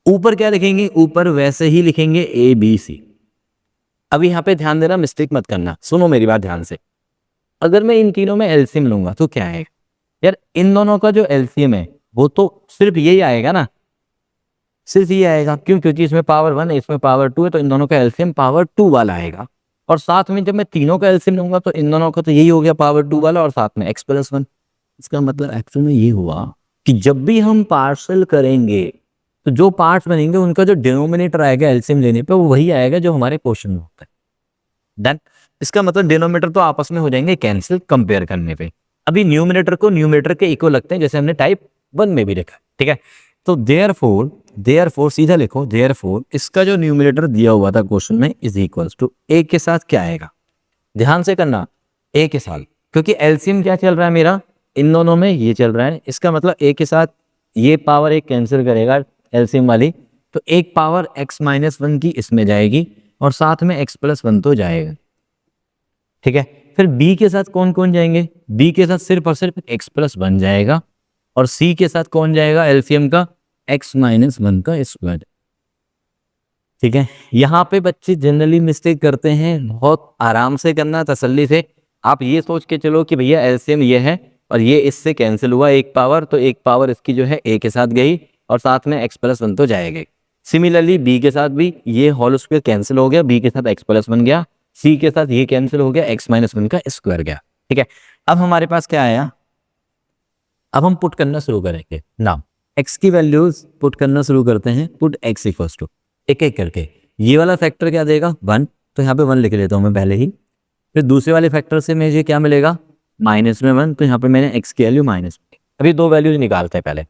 ऊपर क्या लिखेंगे, ऊपर वैसे ही लिखेंगे ए बी सी। अब यहाँ पे ध्यान देना, मिस्टेक मत करना, सुनो मेरी बात ध्यान से। अगर मैं इन तीनों में एलसीएम लूंगा तो क्या आएगा यार, इन दोनों का जो एलसीएम है वो तो सिर्फ यही आएगा ना, सिर्फ ये आएगा। क्यों, क्योंकि इसमें पावर 1 है, इसमें पावर 2 है, तो इन दोनों का एलसीएम पावर 2 वाला आएगा। और साथ में जब मैं तीनों का एलसीएम लूंगा तो इन दोनों का तो यही हो गया पावर 2 वाला, और साथ में एक्स प्लस 1। इसका मतलब एक्चुअल में ये हुआ कि जब भी हम पार्शियल करेंगे तो जो पार्ट्स बनेंगे उनका जो डिनोमिनेटर आएगा एलसीएम लेने पे वो वही आएगा जो हमारे क्वेश्चन में होता है। देन इसका मतलब डिनोमिनेटर तो आपस में हो जाएंगे कैंसिल कंपेयर करने पे। अभी न्यूमरेटर को न्यूमरेटर के इक्वल लगते हैं, जैसे हमने टाइप 1 में भी देखा। ठीक है, तो देयरफॉर सीधा लिखो, देयरफॉर इसका जो न्यूमरेटर दिया हुआ था क्वेश्चन में इज इक्वल्स टू ए के साथ क्या आएगा, ध्यान से करना, ए के साथ, क्योंकि एलसीएम क्या चल रहा है मेरा, इन दोनों में ये चल रहा है। इसका मतलब ए के साथ ये पावर एक कैंसिल करेगा एलसीएम वाली, तो एक पावर एक्स माइनस 1 की इसमें जाएगी और साथ में एक्स प्लस 1 तो जाएगा। ठीक है, फिर बी के साथ कौन कौन जाएंगे, बी के साथ सिर्फ और सिर्फ एक्स प्लस 1 जाएगा, और सी के साथ कौन जाएगा एलसीएम का, एक्स माइनस 1 का स्क्वायर। ठीक है, यहाँ पे बच्चे जनरली मिस्टेक करते हैं, बहुत आराम से करना, तसल्ली से। आप ये सोच के चलो कि भैया एलसीएम ये है और ये इससे कैंसिल हुआ एक पावर, तो एक पावर इसकी जो है ए के साथ गई और साथ में एक्स प्लस 1 तो जाएगा। सिमिलरली बी के साथ भी ये होल स्क्वायर कैंसिल हो गया, बी के साथ एक्स प्लस 1 गया, सी के साथ ये कैंसिल हो गया, एक्स माइनस 1 का स्क्वायर गया। ठीक है, अब हमारे पास क्या आया, अब हम पुट करना शुरू करेंगे नाउ, एक्स की वैल्यूज पुट करना शुरू करते हैं। पुट एक्स इक्वल्स टू, एक एक करके, ये वाला फैक्टर क्या देगा 1, तो यहाँ पे 1 लिख लेता हूँ मैं पहले ही। फिर दूसरे वाले फैक्टर से मुझे क्या मिलेगा, माइनस में 1, तो यहाँ पे मैंने एक्स की वैल्यू माइनस में। अभी दो वैल्यूज निकालते हैं, पहले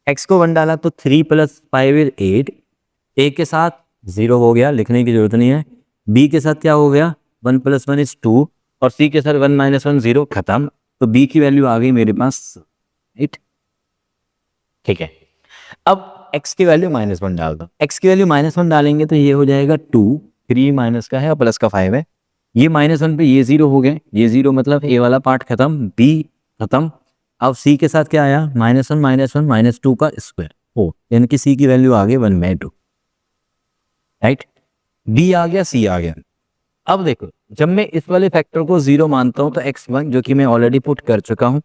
एक्स को 1 डाला तो 3 + 5 = 8, ए के साथ 0 हो गया, लिखने की जरूरत नहीं है। बी के साथ क्या हो गया, 1 + 1 = 2, और सी के साथ 1 - 1 0, खत्म। तो बी की वैल्यू आ गई मेरे पास 8। ठीक है, अब x की वैल्यू -1 डाल दो, x की वैल्यू -1 डालेंगे तो ये हो जाएगा 2, 3 माइनस का है और प्लस का 5 है, ये -1 पे ये 0 हो गए, ये 0 मतलब ए वाला पार्ट खत्म, बी खत्म। अब सी के साथ क्या आया, -1 - 2 का स्क्वायर हो, यानी कि सी की वैल्यू आ गई 1/2, राइट। बी आ गया, सी आ गया। अब देखो, जब मैं इस वाले फैक्टर को 0 मानता हूं तो x1 जो कि मैं ऑलरेडी पुट कर चुका हूं,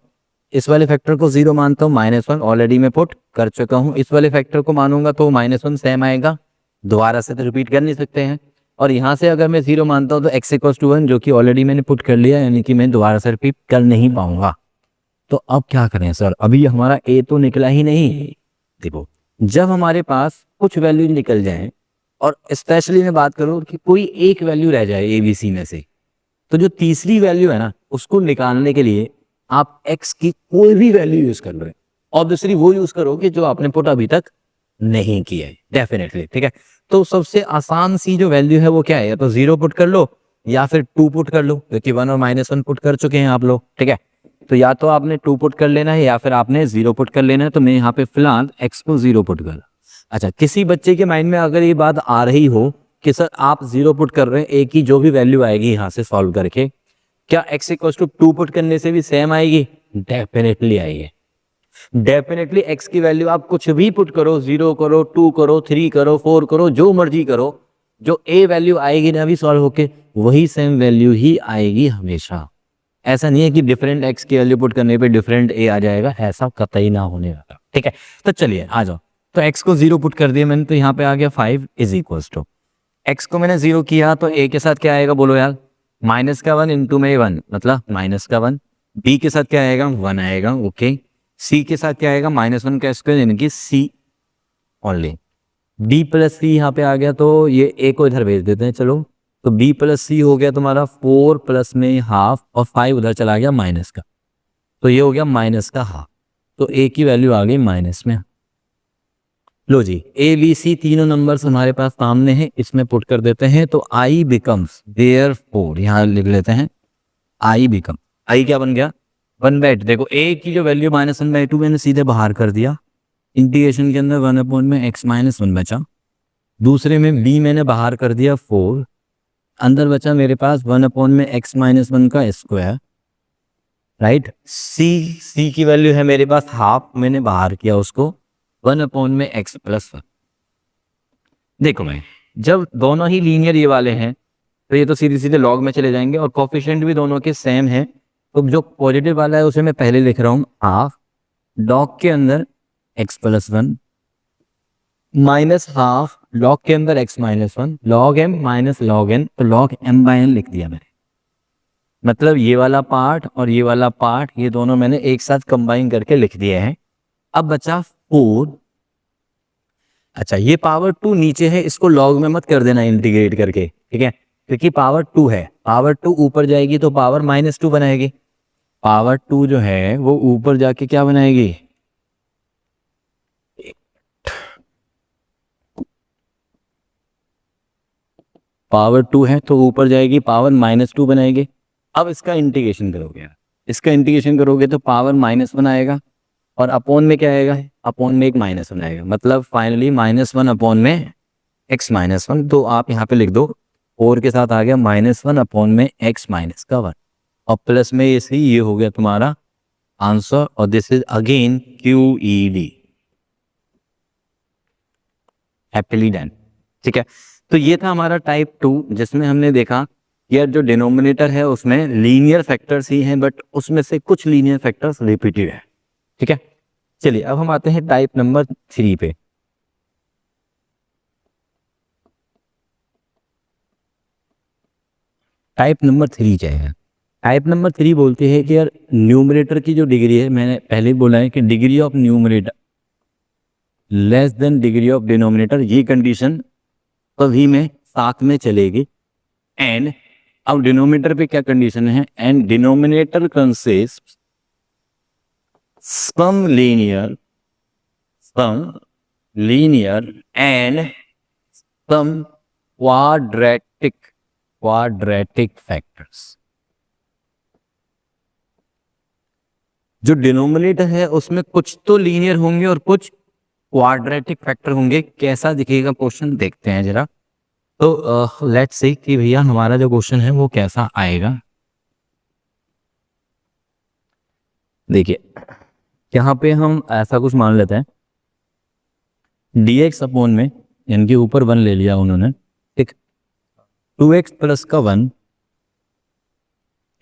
इस वाले फैक्टर को 0 मानता हूं, -1 ऑलरेडी मैं पुट कर चुका हूं, इस वाले फैक्टर को मानूंगा तो -1 सेम आएगा, दोबारा से तो रिपीट कर नहीं सकते हैं। और यहाँ से अगर मैं 0 मानता हूं तो x = 1 जो कि ऑलरेडी मैंने पुट कर लिया, यानी कि मैं दोबारा से रिपीट कर नहीं पाऊंगा। तो अब क्या करें सर, अभी हमारा a तो निकला ही नहीं। देखो, जब हमारे पास कुछ वैल्यू निकल जाए और स्पेशली मैं बात करूँ कि कोई एक वैल्यू रह जाए ABC में से, तो जो तीसरी वैल्यू है ना उसको निकालने के लिए आप x की कोई भी वैल्यू यूज कर लो और दूसरी वो यूज करो कि जो आपने पुट अभी तक नहीं किया है डेफिनेटली, ठीक है। तो सबसे आसान सी जो वैल्यू है वो क्या है, या तो 0 पुट कर लो या फिर 2 पुट कर लो, क्योंकि 1 और -1 पुट कर चुके हैं आप लोग, ठीक है। तो या तो आपने 2 पुट कर लेना है या फिर आपने 0 पुट कर लेना है। तो मैं यहाँ पे फिलहाल x को 0 पुट कर। अच्छा, किसी बच्चे के माइंड में अगर ये बात आ रही हो कि सर आप 0 पुट कर रहे हैं, एक ही जो भी वैल्यू आएगी यहाँ से सॉल्व करके, क्या x इक्वल टू 2 पुट करने से भी सेम आएगी? डेफिनेटली आएगी। डेफिनेटली x की वैल्यू आप कुछ भी पुट करो, 0 करो, 2 करो, 3 करो, 4 करो, जो मर्जी करो, जो a वैल्यू आएगी ना अभी सॉल्व होके वही सेम वैल्यू ही आएगी हमेशा। ऐसा नहीं है कि डिफरेंट x की वैल्यू पुट करने पे डिफरेंट a आ जाएगा, ऐसा कतई ना होने वाला, ठीक है। तो चलिए आ जाओ। तो x को 0 पुट कर दिया मैंने, तो यहाँ पे आ गया 5 इज इक्वल टू, x को मैंने 0 किया तो a के साथ क्या आएगा बोलो यार, माइनस का 1 इंटू में 1 मतलब माइनस का 1। b के साथ क्या आएगा, 1 आएगा, ओके। c के साथ क्या आएगा, -1 का स्क्वायर यानी कि c only. b plus c यहाँ पे आ गया, तो ये a को इधर भेज देते हैं चलो। तो b प्लस सी हो गया तुम्हारा 4 प्लस में हाफ और 5 उधर चला गया माइनस का, तो ये हो गया माइनस का हाफ। तो a की वैल्यू आ गई माइनस में। लो जी, ए बी सी तीनों नंबर्स हमारे पास सामने हैं, इसमें पुट कर देते हैं। तो आई बिकम्स देयरफॉर, यहाँ लिख लेते हैं आई बिकम, आई क्या बन गया 1/2। देखो ए की जो वैल्यू -1/2 मैंने सीधे बाहर कर दिया, इंटीग्रेशन के अंदर 1/(x-1) बचा। दूसरे में बी मैंने बाहर कर दिया 4, अंदर बचा मेरे पास 1/(x-1) का स्क्वायर, राइट। सी की वैल्यू है मेरे पास हाफ, मैंने बाहर किया उसको 1/(x+1). देखो मैं जब दोनों ही लीनियर ये वाले हैं तो ये तो सीधे सीधे लॉग में चले जाएंगे और कोफिशिएंट भी दोनों के सेम है। तो जो पॉजिटिव वाला है उसे मैं पहले लिख रहा हूँ हाफ, लॉग के अंदर x+1 माइनस हाफ, लॉग के अंदर x-1, log m minus log n, तो log m/n लिख दिया मैंने। मतलब ये वाला पार्ट और ये वाला पार्ट ये दोनों मैंने एक साथ कंबाइन करके लिख दिए हैं। अब बचा 4। अच्छा, ये पावर 2 नीचे है, इसको लॉग में मत कर देना इंटीग्रेट करके, ठीक है, क्योंकि पावर 2 है। पावर 2 ऊपर जाएगी तो पावर -2 बनाएगी। पावर 2 जो है वो ऊपर जाके क्या बनाएगी, पावर 2 है तो ऊपर जाएगी पावर -2 बनाएगी। अब इसका इंटीग्रेशन करोगे, इसका इंटीग्रेशन करोगे तो पावर -1 आएगा और अपॉन में क्या आएगा, अपॉन में एक -1 आएगा, मतलब फाइनली -1 अपॉन में x-1। तो आप यहाँ पे लिख दो 4 के साथ आ गया -1 अपॉन में x-1 और प्लस में ये हो गया तुम्हारा आंसर। और this is again QED, happily done, ठीक है। तो ये था हमारा टाइप 2 जिसमें हमने देखा यार जो डिनोमिनेटर है उसमें लीनियर फैक्टर्स ही हैं, बट उसमें से कुछ लीनियर फैक्टर्स रिपीटेड है, ठीक है। चलिए अब हम आते हैं टाइप नंबर 3 पे। टाइप नंबर 3 क्या है? टाइप नंबर 3 बोलते हैं कि यार न्यूमरेटर की जो डिग्री है, मैंने पहले बोला है कि degree of numerator less than degree of denominator, ये कंडीशन कभी में साथ में चलेगी। एंड अब डिनोमिनेटर पे क्या कंडीशन है, and denominator consist some linear and some quadratic factors. जो डिनोमिनेटर है उसमें कुछ तो लीनियर होंगे और कुछ क्वाड्रेटिक फैक्टर होंगे। कैसा दिखेगा क्वेश्चन देखते हैं जरा। तो लेट्स सी कि भैया हमारा जो क्वेश्चन है वो कैसा आएगा। देखिए यहाँ पे हम ऐसा कुछ मान लेते हैं, dx अपॉन में यानी कि ऊपर 1 ले लिया उन्होंने, ठीक, 2x प्लस का 1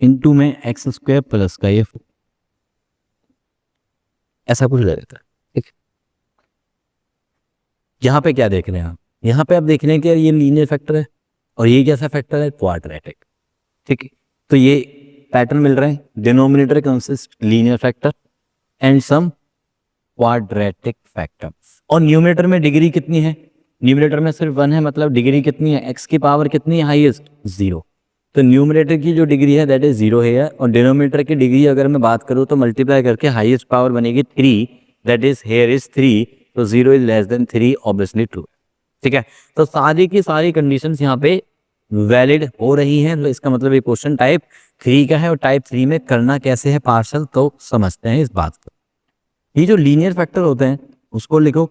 इंटू में x² प्लस का ये, ऐसा कुछ ले लेता है, ठीक। यहाँ पे क्या देख रहे हैं आप, यहाँ पे आप देख रहे हैं कि ये लीनियर फैक्टर है और ये कैसा फैक्टर है, क्वाड्रेटिक, ठीक। तो ये पैटर्न मिल रहा है, denominator consist linear factor and some quadratic factor. और न्यूमरेटर में डिग्री कितनी है, न्यूमरेटर में सिर्फ 1 है, मतलब डिग्री कितनी है, x की पावर कितनी है, हाईएस्ट 0। तो न्यूमरेटर की जो डिग्री है दैट इज 0 है, और डिनोमिनेटर की डिग्री अगर मैं बात करूँ तो मल्टीप्लाई करके हाईएस्ट पावर बनेगी 3, दैट इज हेयर इज 3, तो 0 is less then 3, obviously true. ठीक है, तो सारी की सारी कंडीशंस यहाँ पे वैलिड हो रही हैं, तो इसका मतलब ये क्वेश्चन टाइप 3 का है, और टाइप 3 में करना कैसे है पार्शल, तो समझते हैं इस बात को। ये जो लीनियर फैक्टर होते हैं उसको लिखो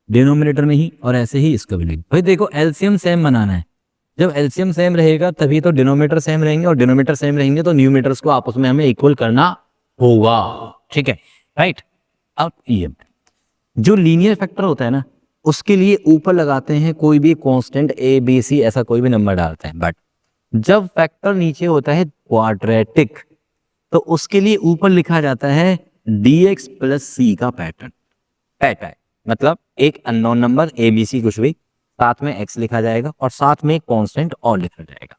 डिनोमिनेटर में ही, और ऐसे ही इसको भी लिखो। भाई देखो एलसीएम सेम बनाना है, जब एलसीएम सेम रहेगा तभी तो डिनोमिनेटर सेम रहेंगे, और डिनोमिनेटर सेम रहेंगे तो न्यूमरेटर्स को आपस में हमें इक्वल करना होगा। ठीक है, राइट। अब ये जो लीनियर फैक्टर होता है ना, उसके लिए ऊपर लगाते हैं कोई भी कांस्टेंट ए बी सी, ऐसा कोई भी नंबर डालते हैं, बट जब फैक्टर नीचे होता है क्वाड्रेटिक, तो उसके लिए ऊपर लिखा जाता है dx प्लस सी का पैटर्न, मतलब एक unknown number A B C कुछ भी, साथ में x लिखा जाएगा और साथ में एक कांस्टेंट और लिखा जाएगा।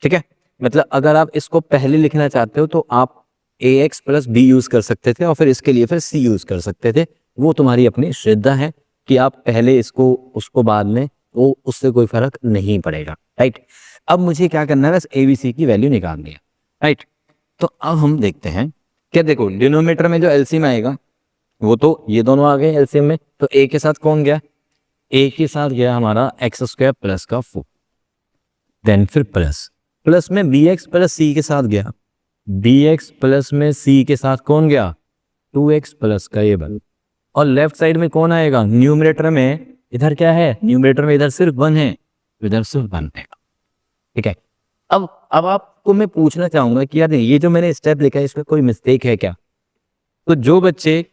ठीक है, मतलब अगर आप इसको पहले लिखना चाहते हो तो आप ax प्लस बी यूज कर सकते थे, और फिर इसके लिए फिर c यूज कर सकते थे, वो तुम्हारी अपनी श्रद्धा है कि आप पहले इसको उसको बाद में, वो उससे कोई फर्क नहीं पड़ेगा। राइट, अब मुझे क्या करना है, बस एबीसी की वैल्यू निकालनी है। राइट, तो अब हम देखते हैं क्या, देखो डिनोमिनेटर में जो एलसीएम आएगा वो तो ये दोनों आ गए एलसीएम में, तो ए के साथ कौन गया, ए के साथ गया हमारा एक्स स्क्वायर प्लस का 4, देन फिर प्लस में बी एक्स प्लस सी के साथ गया, बी एक्स प्लस में सी के साथ कौन गया, 2x प्लस का ये बल, और लेफ्ट साइड में कौन आएगा, न्यूमरेटर में इधर क्या है, न्यूमरेटर में इधर सिर्फ 1 है, इधर सिर्फ 1 आएगा। ठीक है, अब आपको मैं पूछना चाहूंगा कि यार ये जो मैंने स्टेप लिखा है इसमें कोई मिस्टेक है क्या। तो जो बच्चे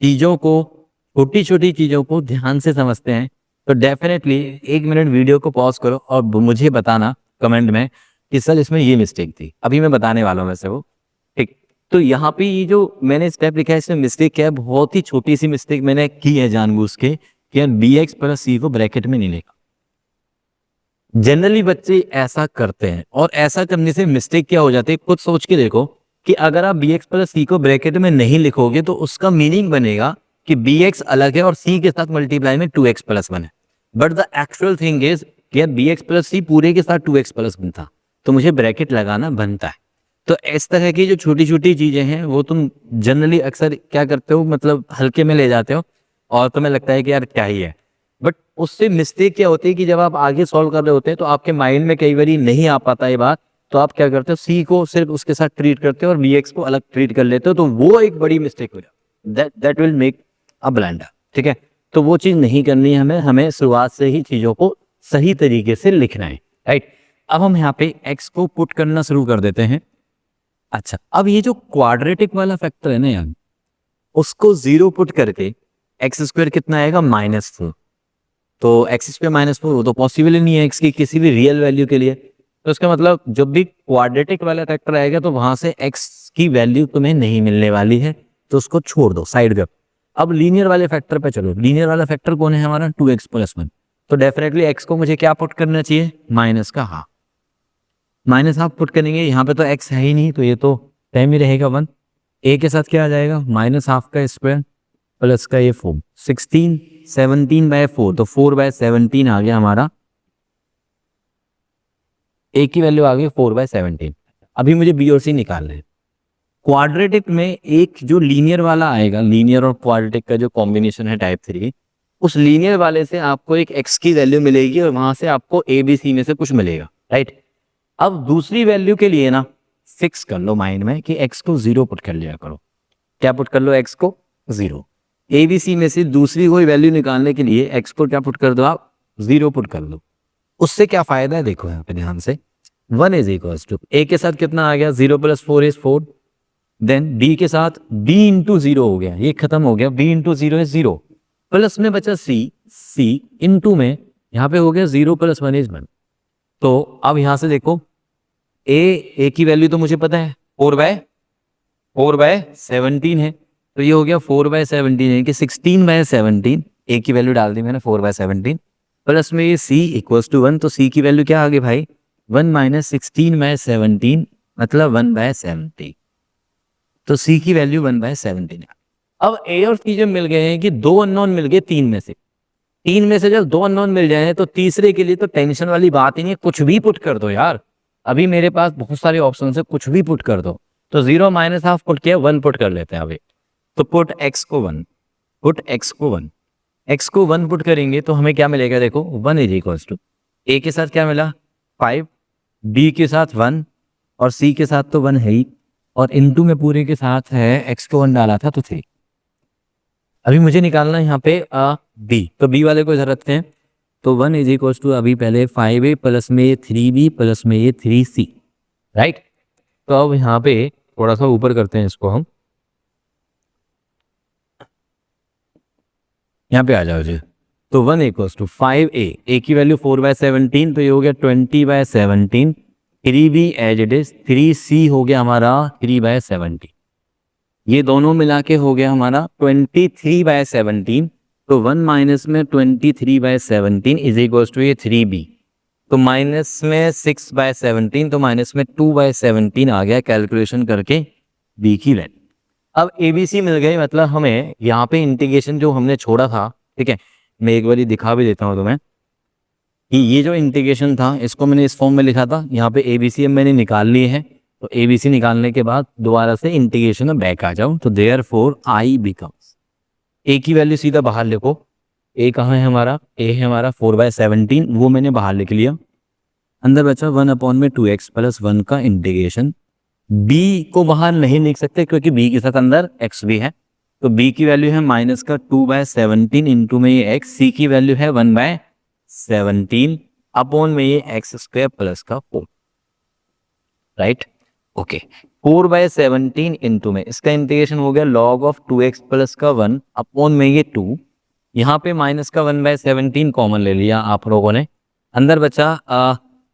चीजों को, छोटी छोटी चीजों को ध्यान से समझते हैं, तो डेफिनेटली 1 मिनट वीडियो को पॉज करो और मुझे बताना कमेंट में कि सर इसमें ये मिस्टेक थी, अभी मैं बताने वाला हूं वैसे वो। ठीक, तो यहाँ पे ये जो मैंने स्टेप लिखा है इसमें मिस्टेक क्या है, बहुत ही छोटी सी मिस्टेक मैंने की है जानबूझ के, कि यार बी एक्स प्लस सी को ब्रैकेट में नहीं लेगा। जनरली बच्चे ऐसा करते हैं, और ऐसा करने से मिस्टेक क्या हो जाती है, खुद सोच के देखो कि अगर आप bx प्लस सी को ब्रैकेट में नहीं लिखोगे तो उसका मीनिंग बनेगा कि bx अलग है और c के साथ मल्टीप्लाई में 2x प्लस 1 है, but the actual thing is कि यार bx प्लस सी पूरे के साथ 2x प्लस 1 था, तो मुझे ब्रैकेट लगाना बनता है। तो इस तरह की जो छोटी छोटी चीजें हैं वो तुम जनरली अक्सर क्या करते हो, मतलब हल्के में ले जाते हो, और तुम्हें लगता है कि यार क्या ही है, बट उससे मिस्टेक क्या होती है कि जब आप आगे सॉल्व कर रहे होते हैं तो आपके माइंड में कई बार नहीं आ पाता ये बात, तो आप क्या करते हो, सी को सिर्फ उसके साथ ट्रीट करते हो और बी एक्स को अलग ट्रीट कर लेते हो, तो वो एक बड़ी मिस्टेक हो जाती है, that will make a blunder. ठीक है, तो वो चीज नहीं करनी है, हमें शुरुआत से ही चीजों को सही तरीके से लिखना है। राइट, अब हम यहाँ पे एक्स को पुट करना शुरू कर देते हैं। अच्छा, अब ये जो क्वाड्रेटिक वाला फैक्टर है ना यार, उसको 0 पुट करके एक्स स्क्वायर कितना आएगा, -4, तो एक्स स्क्वायर -4 वो तो पॉसिबल ही नहीं है एक्स की किसी भी रियल वैल्यू के लिए, तो इसका मतलब जब भी क्वाड्रेटिक वाला फैक्टर आएगा तो वहां से एक्स की वैल्यू तुम्हें नहीं मिलने वाली है, तो उसको छोड़ दो साइड पे। अब लीनियर वाले फैक्टर पे चलो, लीनियर वाला फैक्टर कौन है हमारा, 2x प्लस 1, तो डेफिनेटली एक्स को मुझे क्या पुट करना चाहिए, माइनस का हाफ, माइनस हाफ पुट करेंगे, यहाँ पे तो एक्स है ही नहीं तो ये तो टाइम ही रहेगा 1, ए के साथ क्या आ जाएगा, माइनस हाफ का स्क्वायर प्लस का ये 4, 16 17/4, तो 4/17 आ गया हमारा, ए की वैल्यू आ गई 4/17। अभी मुझे बी और सी निकालना है। क्वाड्रेटिक में एक जो लीनियर वाला आएगा, लीनियर और क्वाड्रेटिक का जो कॉम्बिनेशन है टाइप 3, उस लीनियर वाले से आपको एक एक्स की वैल्यू मिलेगी और वहां से आपको ए बी सी में से कुछ मिलेगा। राइट, अब दूसरी वैल्यू के लिए ना फिक्स कर लो माइंड में कि एक्स को 0 पुट कर लिया करो। क्या पुट कर लो, एक्स को 0। ए बी सी में से दूसरी कोई वैल्यू निकालने के लिए एक्स को क्या पुट कर दो, आप 0 पुट कर लो। उससे क्या फायदा है, देखो यहाँ पे ध्यान से, 1 इज इक्वल टू ए के साथ कितना आ गया, 0 + 4 इज 4, देन बी के साथ b इंटू 0 हो गया, ये खत्म हो गया, b इंटू 0 इज 0, प्लस में बचा c इंटू में यहाँ पे हो गया 0 + 1 इज 1। तो अब यहां से देखो ए की वैल्यू तो मुझे पता है 4/17 है, तो ये हो गया 4/17 है कि 16/17, ए की वैल्यू डाल दी मैंने 4/17, प्लस में ये c इक्वल्स टू 1, तो c की वैल्यू क्या आ गई भाई, 1 - 16/17 मतलब 1/17, तो c की वैल्यू 1/17 है। अब a और c जब मिल गए हैं कि 2 अननोन मिल गए 3 में से, तीन में से जब दो अननोन मिल जाए तो तीसरे के लिए तो टेंशन वाली बात ही नहीं है, कुछ भी पुट कर दो यार। अभी मेरे पास बहुत सारे ऑप्शन है, कुछ भी पुट कर दो। तो 0 माइनस हाफ पुट किया, 1 पुट कर लेते हैं अभी। तो पुट x को 1, पुट x को 1, x को 1 पुट करेंगे तो हमें क्या मिलेगा, देखो 1 इज इक्वल्स टू a के साथ क्या मिला 5, b के साथ 1 और c के साथ तो 1 है ही, और इनटू में पूरे के साथ है x को 1 डाला था तो 3। अभी मुझे निकालना है यहाँ पे b, तो b वाले को इधर रखते हैं। तो 1 इज इक्वल्स टू अभी पहले 5a प्लस में 3b प्लस में ये 3c, राइट। तो अब यहाँ पे थोड़ा सा ऊपर करते हैं इसको हम, यहाँ पे आ जाओ जी। तो 1 इक्वल्स टू 5a, a की वैल्यू 4/17, तो ये हो गया 20/17, 3b as it is, 3c हो गया हमारा 3/17, ये दोनों मिला के हो गया हमारा 23/17। तो 1 माइनस में 23/17 इज इक्वल्स टू ये 3b, तो माइनस में 6/17, तो माइनस में 2/17 आ गया कैलकुलेशन करके b की वैल्यू। अब ABC मिल गई, मतलब हमें यहाँ पे इंटीग्रेशन जो हमने छोड़ा था, ठीक है, मैं एक बार दिखा भी देता हूँ तुम्हें कि ये जो इंटीग्रेशन था इसको मैंने इस फॉर्म में लिखा था, यहाँ पे ABC अब मैंने निकाल लिए है। तो ABC निकालने के बाद दोबारा से इंटीग्रेशन में बैक आ जाओ, तो देयरफॉर I बिकम्स, A की वैल्यू सीधा बाहर लिखो, A कहाँ है हमारा, A है हमारा 4/17, वो मैंने बाहर लिख लिया। अंदर बचा 1/2x प्लस 1 का इंटीग्रेशन। b को बाहर नहीं लिख सकते क्योंकि b के साथ अंदर x भी है, तो b की वैल्यू है माइनस का 2/17 इंटू में ये x, c की वैल्यू है 1/17 अपॉन में ये x² प्लस का 4, राइट। ओके, 4/17 इंटू में इसका इंटीग्रेशन हो गया log ऑफ 2x प्लस का 1 अपॉन में ये 2, यहाँ पे माइनस का 1/17 कॉमन ले लिया आप लोगों ने, अंदर बचा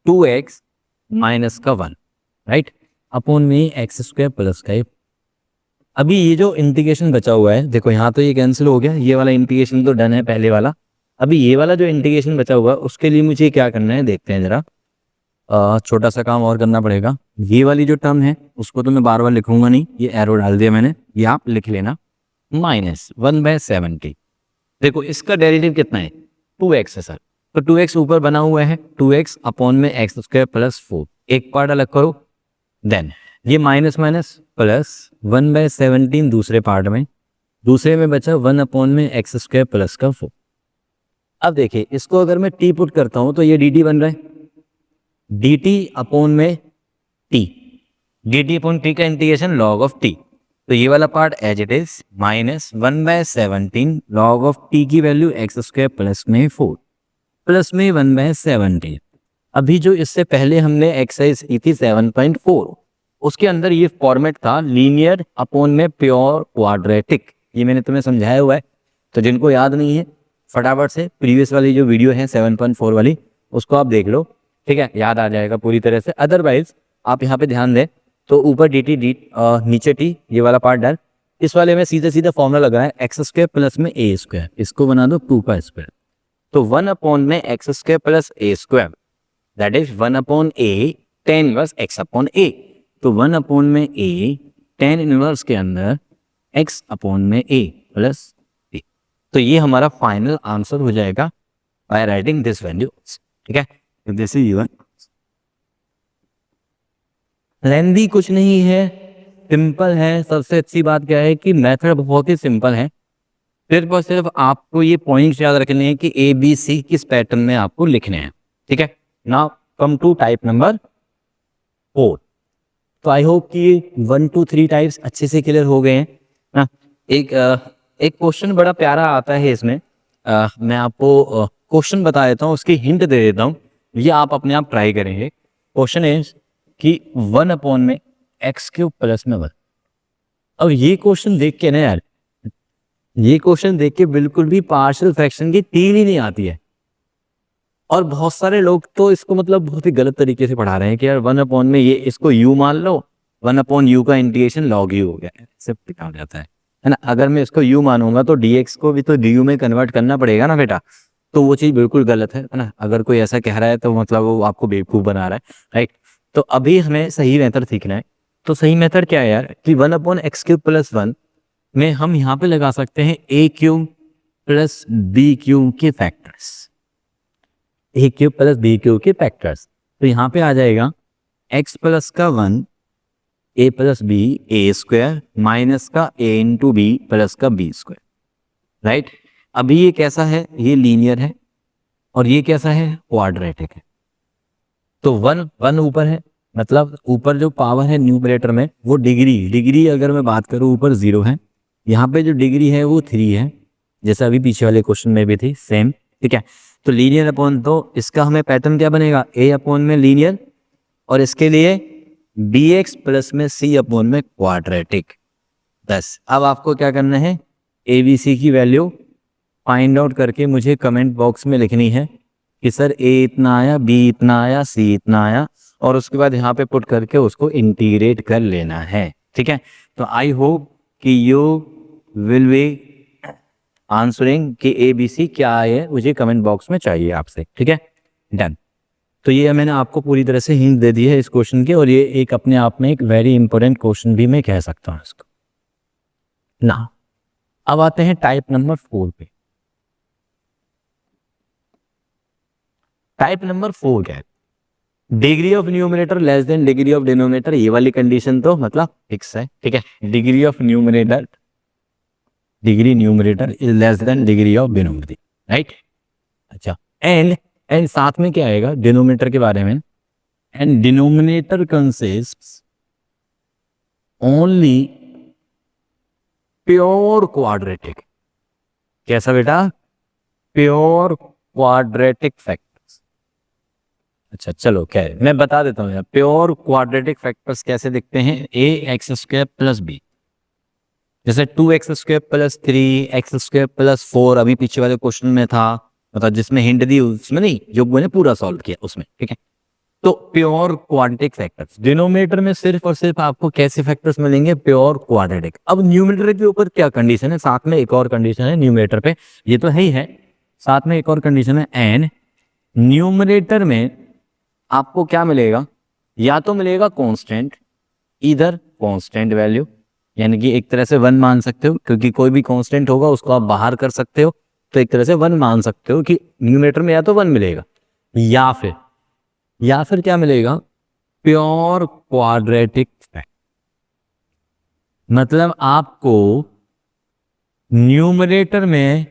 2x माइनस का 1, राइट, अपॉन में x² प्लस का 1। अभी ये जो इंटीग्रेशन बचा हुआ है, देखो यहाँ तो ये कैंसिल हो गया, ये वाला इंटीग्रेशन तो डन है पहले वाला। अभी ये वाला जो इंटीग्रेशन बचा हुआ है उसके लिए मुझे क्या करना है देखते हैं जरा, छोटा सा काम और करना पड़ेगा। ये वाली जो टर्म है उसको तो मैं बार बार लिखूंगा नहीं, ये एरो डाल दिया मैंने, ये आप लिख लेना, माइनस 1/17। देखो इसका डेरिवेटिव कितना है, 2x है सर, तो 2x ऊपर बना हुआ है, 2x अपॉन में x² प्लस 4, एक पार्ट अलग करो, देन ये माइनस माइनस प्लस 1/17 दूसरे पार्ट में, दूसरे में बचा 1 अपॉन में x² प्लस का 4। अब देखिए इसको अगर मैं t पुट करता हूं तो ये dt बन रहा है, dt अपॉन में t, dt अपॉन t का इंटीग्रेशन log ऑफ t, तो ये वाला part as it is minus 1/17 log of t की वैल्यू x² प्लस में 4 प्लस में 1/17। अभी जो इससे पहले हमने एक्सरसाइज की थी 7.4, उसके अंदर ये फॉर्मेट था लीनियर अपॉन में प्योर क्वाड्रेटिक, ये मैंने तुम्हें समझाया हुआ है, तो जिनको याद नहीं है फटाफट से प्रीवियस वाली जो वीडियो है 7.4 वाली उसको आप देख लो, ठीक है, याद आ जाएगा पूरी तरह से। अदरवाइज आप यहाँ पे ध्यान दें तो ऊपर dt नीचे t, ये वाला पार्ट डन। इस वाले में सीधे सीधा फॉर्मूला लगा है x² प्लस में a², इसको बना दो 2π², तो 1 अपॉन में x² plus a², that is 1 upon a tan inverse x upon a, तो 1 अपॉन में a tan इनवर्स के अंदर x अपॉन में a प्लस a, तो ये हमारा फाइनल आंसर हो जाएगा बाय राइटिंग दिस वैल्यू, ठीक है। दिस इज यूर लेंदी, कुछ नहीं है, सिंपल है। सबसे अच्छी बात क्या है कि मेथड बहुत ही सिंपल है, सिर्फ और सिर्फ आपको ये पॉइंट्स याद रखने हैं कि ABC किस पैटर्न में आपको लिखने हैं, ठीक है। Now come to type number 4। तो आई होप कि 1 2 3 टाइप्स अच्छे से क्लियर हो गए हैं ना। एक क्वेश्चन बड़ा प्यारा आता है इसमें, मैं आपको क्वेश्चन बता देता हूँ, उसकी हिंट दे देता हूँ, ये आप अपने आप ट्राई करेंगे। क्वेश्चन इज कि 1 अपॉन में x³ प्लस में 1। अब ये क्वेश्चन देख के ना यार, ये क्वेश्चन देख के बिल्कुल भी पार्शियल फ्रैक्शन की टील ही नहीं आती है, और बहुत सारे लोग तो इसको मतलब बहुत ही गलत तरीके से पढ़ा रहे हैं कि यार 1 अपॉन में ये इसको u मान लो, 1 अपॉन u का इंटीग्रेशन log u हो गया, ऐसे लिखा जाता है ना। अगर मैं इसको u मानूंगा तो dx को भी तो du में कन्वर्ट करना पड़ेगा ना बेटा, तो वो चीज़ बिल्कुल गलत है ना। अगर कोई ऐसा कह रहा है तो मतलब वो आपको बेवकूफ़ बना रहा है, राइट। तो अभी हमें सही मेथड सीखना है, तो सही मेथड क्या है यार कि 1 अपॉन x³ प्लस 1 में हम यहाँ पे लगा सकते हैं a³ प्लस बी क्यूब के फैक्टर्स, ए क्यूब प्लस बी क्यूब के फैक्टर्स। तो यहाँ पे आ जाएगा एक्स प्लस का 1 ए प्लस बी ए स्क्वायर माइनस का ए इंटू बी प्लस का बी स्क्वायर, राइट। अभी ये कैसा है, ये लीनियर है और ये कैसा है, क्वाड्रेटिक है। तो 1 ऊपर है, मतलब ऊपर जो पावर है न्यूमरेटर में वो डिग्री अगर मैं बात करूँ ऊपर 0 है, यहाँ पे जो डिग्री है वो 3 है, जैसा अभी पीछे वाले क्वेश्चन में भी थी सेम, ठीक है। तो लीनियर अपॉन, तो इसका हमें पैटर्न क्या बनेगा, ए अपॉन में लीनियर और इसके लिए बी एक्स प्लस में सी अपॉन में क्वाड्रेटिक। बस अब आपको क्या करना है, ए बी सी की वैल्यू फाइंड आउट करके मुझे कमेंट बॉक्स में लिखनी है कि सर ए इतना आया, बी इतना आया, सी इतना आया, और उसके बाद यहाँ पे पुट करके उसको इंटीग्रेट कर लेना है, ठीक है। तो आई होप कि यू विल बी आंसरिंग कि ए बी सी क्या है, मुझे कमेंट बॉक्स में चाहिए आपसे, ठीक है, डन। तो ये मैंने आपको पूरी तरह से हिंट दे दी है इस क्वेश्चन के, और ये एक अपने आप में एक वेरी इंपॉर्टेंट क्वेश्चन भी मैं कह सकता हूँ इसको ना। अब आते हैं टाइप नंबर 4 पे। टाइप नंबर 4 क्या है, degree of numerator less than degree of denominator. ये वाली कंडीशन तो मतलब फिक्स है, ठीक है। Degree of numerator, degree numerator is less than degree of denominator, right. अच्छा, एंड साथ में क्या आएगा डिनोमिनेटर के बारे में, and denominator consists only pure quadratic. कैसा बेटा, प्योर क्वाड्रेटिक फैक्टर्स। अच्छा चलो, क्या है मैं बता देता हूँ यार, प्योर क्वाड्रेटिक फैक्टर्स कैसे दिखते हैं, ए एक्स स्क्वायर प्लस बी, जैसे 2x square plus 3x square plus 4 अभी पीछे वाले क्वेश्चन में था, मतलब जिसमें हिंट दी उसमें नहीं, जो मैंने पूरा सॉल्व किया उसमें, ठीक है। तो प्योर क्वाड्रेटिक फैक्टर्स, डिनोमिनेटर में सिर्फ और सिर्फ आपको कैसे फैक्टर्स मिलेंगे, प्योर क्वाड्रेटिक। अब न्यूमरेटर के ऊपर क्या कंडीशन है, साथ में एक और कंडीशन है न्यूमरेटर पे, ये तो है ही है, साथ में एक और कंडीशन है, एंड न्यूमरेटर में आपको क्या मिलेगा, या तो मिलेगा कांस्टेंट, इधर कांस्टेंट वैल्यू, यानी कि एक तरह से 1 मान सकते हो, क्योंकि कोई भी कांस्टेंट होगा उसको आप बाहर कर सकते हो, तो एक तरह से 1 मान सकते हो कि न्यूमरेटर में या तो 1 मिलेगा, या फिर क्या मिलेगा, प्योर क्वाड्रेटिक फैक्टर। मतलब आपको न्यूमरेटर में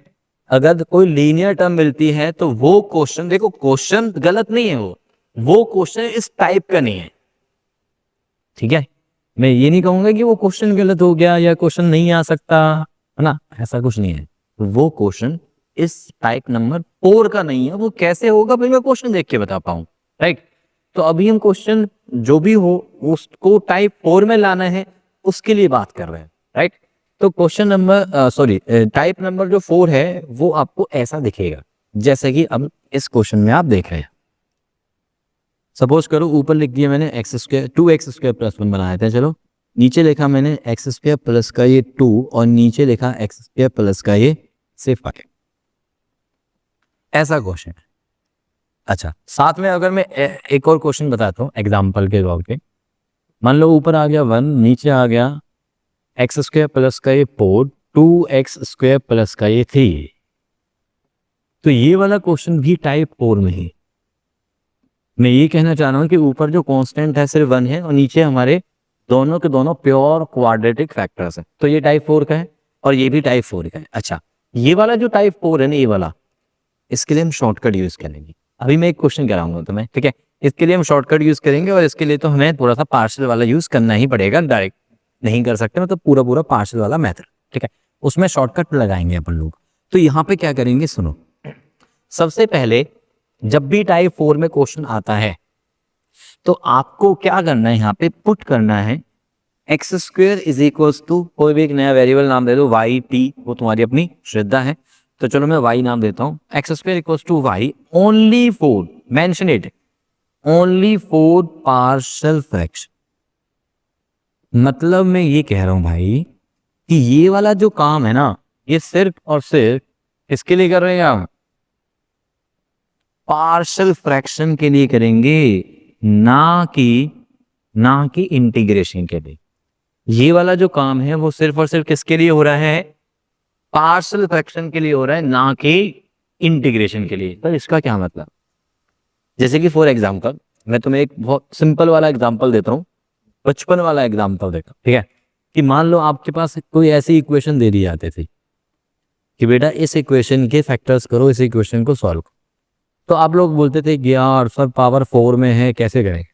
अगर कोई लीनियर टर्म मिलती है तो वो क्वेश्चन, देखो क्वेश्चन गलत नहीं है, वो क्वेश्चन इस टाइप का नहीं है, ठीक है। मैं ये नहीं कहूंगा कि वो क्वेश्चन गलत हो गया या क्वेश्चन नहीं आ सकता, है ना, ऐसा कुछ नहीं है। वो क्वेश्चन इस टाइप नंबर 4 का नहीं है। वो कैसे होगा भाई, मैं क्वेश्चन देख के बता पाऊं, राइट। तो अभी हम क्वेश्चन जो भी हो उसको टाइप 4 में लाना है, उसके लिए बात कर रहे हैं, राइट। तो क्वेश्चन नंबर टाइप नंबर जो 4 है वो आपको ऐसा दिखेगा जैसे कि अब इस क्वेश्चन में आप देख रहे हैं। सपोज करो ऊपर लिख दिया मैंने x square 2x square plus 1 बनाया था, चलो नीचे लिखा मैंने एक्स स्क्वायर प्लस का ये 2 और नीचे लिखा एक्स स्क्वायर प्लस का ये सिर्फ 5, ऐसा क्वेश्चन है। अच्छा, साथ में अगर मैं एक और क्वेश्चन बताता हूँ एग्जाम्पल के तौर पे, मान लो ऊपर आ गया 1, नीचे आ गया एक्स स्क्वायर प्लस का ये 4, 2x स्क्वायर प्लस का ये 3, तो ये वाला क्वेश्चन भी टाइप 4 में ही। मैं ये कहना चाह रहा हूँ कि ऊपर जो कांस्टेंट है सिर्फ 1 है और नीचे हमारे दोनों के दोनों प्योर क्वाड्रेटिक फैक्टर्स हैं, तो ये टाइप 4 का है और ये भी टाइप 4 का है। अच्छा, ये वाला जो टाइप 4 है ना, ये वाला, इसके लिए हम शॉर्टकट यूज करेंगे। अभी मैं एक क्वेश्चन कराऊंगा तुम्हें, ठीक है, इसके लिए हम शॉर्टकट यूज करेंगे और इसके लिए तो हमें थोड़ा सा पार्शियल वाला यूज करना ही पड़ेगा, डायरेक्ट नहीं कर सकते, मतलब पूरा पार्शियल वाला मेथड, ठीक है, उसमें शॉर्टकट लगाएंगे अपन लोग। तो यहाँ पे क्या करेंगे, सुनो, सबसे पहले जब भी टाइप 4 में क्वेश्चन आता है तो आपको क्या करना है, यहाँ पे पुट करना है X square is equal to, कोई भी एक नया वेरिएबल नाम दे दो, वाई टी, वो तुम्हारी अपनी श्रद्धा है, तो चलो मैं वाई नाम देता हूँ, X square equal to Y only for, mention it, only for partial fraction. मतलब मैं ये कह रहा हूं भाई कि ये वाला जो काम है ना, ये सिर्फ और सिर्फ किसके लिए कर रहे हैं हम, पार्शियल फ्रैक्शन के लिए करेंगे, ना कि इंटीग्रेशन के लिए। ये वाला जो काम है वो सिर्फ और सिर्फ किसके लिए हो रहा है, पार्शियल फ्रैक्शन के लिए हो रहा है, ना कि इंटीग्रेशन के लिए। पर इसका क्या मतलब? जैसे कि फॉर एग्जाम्पल मैं तुम्हें एक बहुत सिंपल वाला एग्जाम्पल देता हूँ, बचपन वाला एग्जाम्पल देता हूँ, ठीक है? कि मान लो आपके पास कोई ऐसी इक्वेशन दे दी जाती थी कि बेटा इस इक्वेशन के फैक्टर्स करो, इस इक्वेशन को सॉल्व करो। तो आप लोग बोलते थे कि यार सर पावर 4 में है, कैसे करें?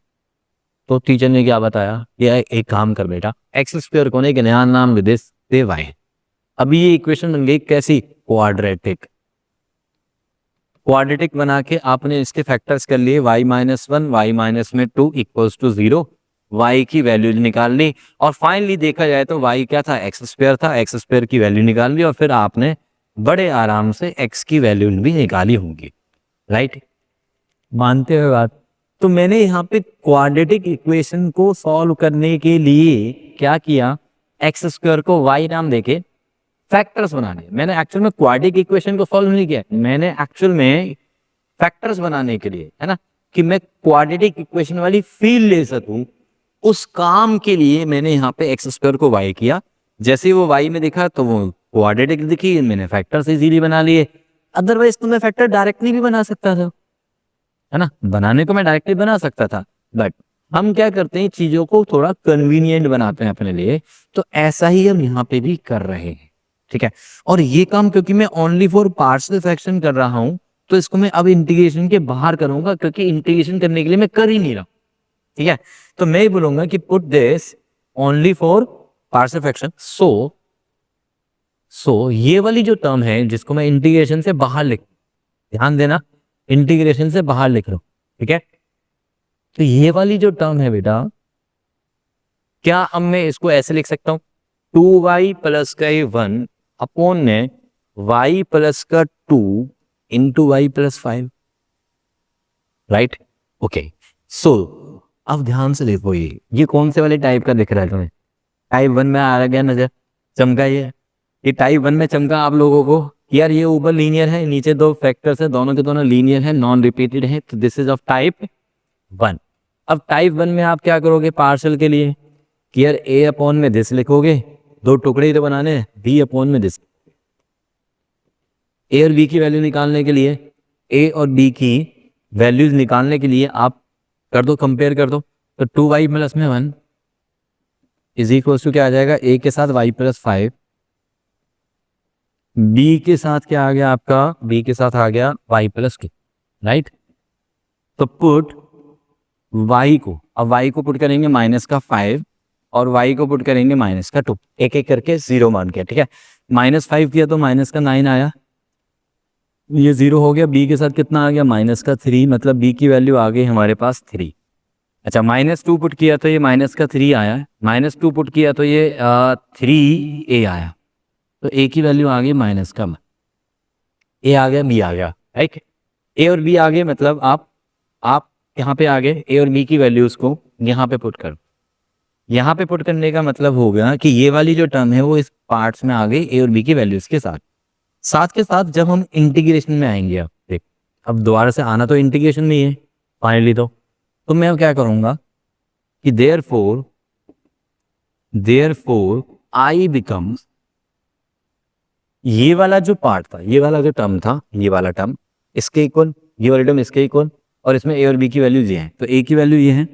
तो टीचर ने क्या बताया? ये एक काम कर बेटा, एक्स स्क्वायर को एक नया नाम दे दे वाई। अभी ये इक्वेशन बन गई कैसी? क्वाड्रेटिक। क्वाड्रेटिक बना के आपने इसके फैक्टर्स कर लिए, y माइनस 1, y माइनस में 2 इक्वल्स टू 0, y की वैल्यू निकाल ली, और फाइनली देखा जाए तो y क्या था? एक्स स्क्वायर था, एक्स स्क्वायर की वैल्यू निकाल ली, और फिर आपने बड़े आराम से x की वैल्यू भी निकाली होगी, राइट? मानते हो बात? तो मैंने यहाँ पे क्वाड्रेटिक इक्वेशन को सॉल्व करने के लिए क्या किया? एक्स स्क्वायर को y नाम देके फैक्टर्स बनाने। मैंने एक्चुअल में क्वाड्रेटिक इक्वेशन को सॉल्व नहीं किया, मैंने एक्चुअल में फैक्टर्स बनाने के लिए, है ना, कि मैं क्वाड्रेटिक इक्वेशन वाली फील ले सकूं, उस काम के लिए मैंने यहाँ पे एक्स स्क्वायर को y किया। जैसे ही वो y में दिखा तो वो क्वाड्रेटिक दिखी, मैंने फैक्टर्स इजीली बना लिए। अदरवाइज तो मैं फैक्टर डायरेक्टली भी बना सकता था, है ना, बनाने को मैं डायरेक्टली बना सकता था, बट हम क्या करते हैं, चीजों को थोड़ा कन्वीनियंट बनाते हैं अपने लिए। तो ऐसा ही हम यहाँ पे भी कर रहे हैं, ठीक है? और ये काम क्योंकि मैं ओनली फॉर पार्शियल फ्रैक्शन कर रहा हूं, तो इसको मैं अब इंटीग्रेशन के बाहर करूंगा, क्योंकि इंटीग्रेशन करने के लिए मैं कर ही नहीं रहा, ठीक है? तो मैं ही बोलूंगा कि put this only for partial fraction. So ये वाली जो टर्म है जिसको मैं इंटीग्रेशन से बाहर लिख, ध्यान देना, इंटीग्रेशन से बाहर लिख रहा हूं, ठीक है? तो ये वाली जो टर्म है बेटा, क्या अब मैं इसको ऐसे लिख सकता हूं? 2y प्लस का 1 अपॉन में y प्लस का 2 into y plus 5, right? Okay, so अब ध्यान से देखो, ये कौन से वाले टाइप का दिख रहा है तुम्हें? टाइप 1 में आ गया नजर, चमका ये टाइप 1 में चमका आप लोगों को? यार ये ऊपर लीनियर है, नीचे दो फैक्टर्स है, दोनों के दोनों लीनियर है, नॉन रिपीटेड है, तो दिस इज ऑफ टाइप 1। अब टाइप 1 में आप क्या करोगे पार्शियल के लिए? कि यार a अपॉन में दिस लिखोगे, दो टुकड़े ही तो बनाने हैं, b अपॉन में दिस। a और b की वैल्यू निकालने के लिए, a और b की वैल्यूज निकालने के लिए आप कर दो, कंपेयर कर दो। तो 2y प्लस में 1 इज इक्वल टू क्या आ जाएगा? a के साथ y प्लस 5, b के साथ क्या आ गया आपका? b के साथ आ गया y प्लस 2, राइट? तो पुट y को, अब y को पुट करेंगे माइनस का 5 और y को पुट करेंगे माइनस का 2, एक एक करके 0 मान के, ठीक है? -5 किया तो माइनस का 9 आया, ये 0 हो गया। b के साथ कितना आ गया? माइनस का 3, मतलब b की वैल्यू आ गई हमारे पास 3। अच्छा, -2 पुट किया तो ये माइनस का 3 आया, -2 पुट किया तो ये 3a आया, तो a की वैल्यू आ गई माइनस का, a आ गया, b आ गया, राइट? a और b आ गए, मतलब आप यहाँ पे आ गए, a और b की वैल्यूज को यहाँ पे पुट कर, यहाँ पे पुट करने का मतलब हो गया कि ये वाली जो टर्म है वो इस पार्ट्स में आ गई a और b की वैल्यूज के साथ। साथ के साथ जब हम इंटीग्रेशन में आएंगे, अब देख, अब दोबारा से आना तो इंटीग्रेशन में ही है फाइनली, तो मैं क्या करूंगा कि देयरफॉर I बिकम्स, ये वाला जो पार्ट था, ये वाला जो टर्म था, ये वाला टर्म इसके इक्वल, ये वाला टर्म इसके इक्वल, और इसमें a और b की वैल्यूज ये हैं, तो a की वैल्यू ये है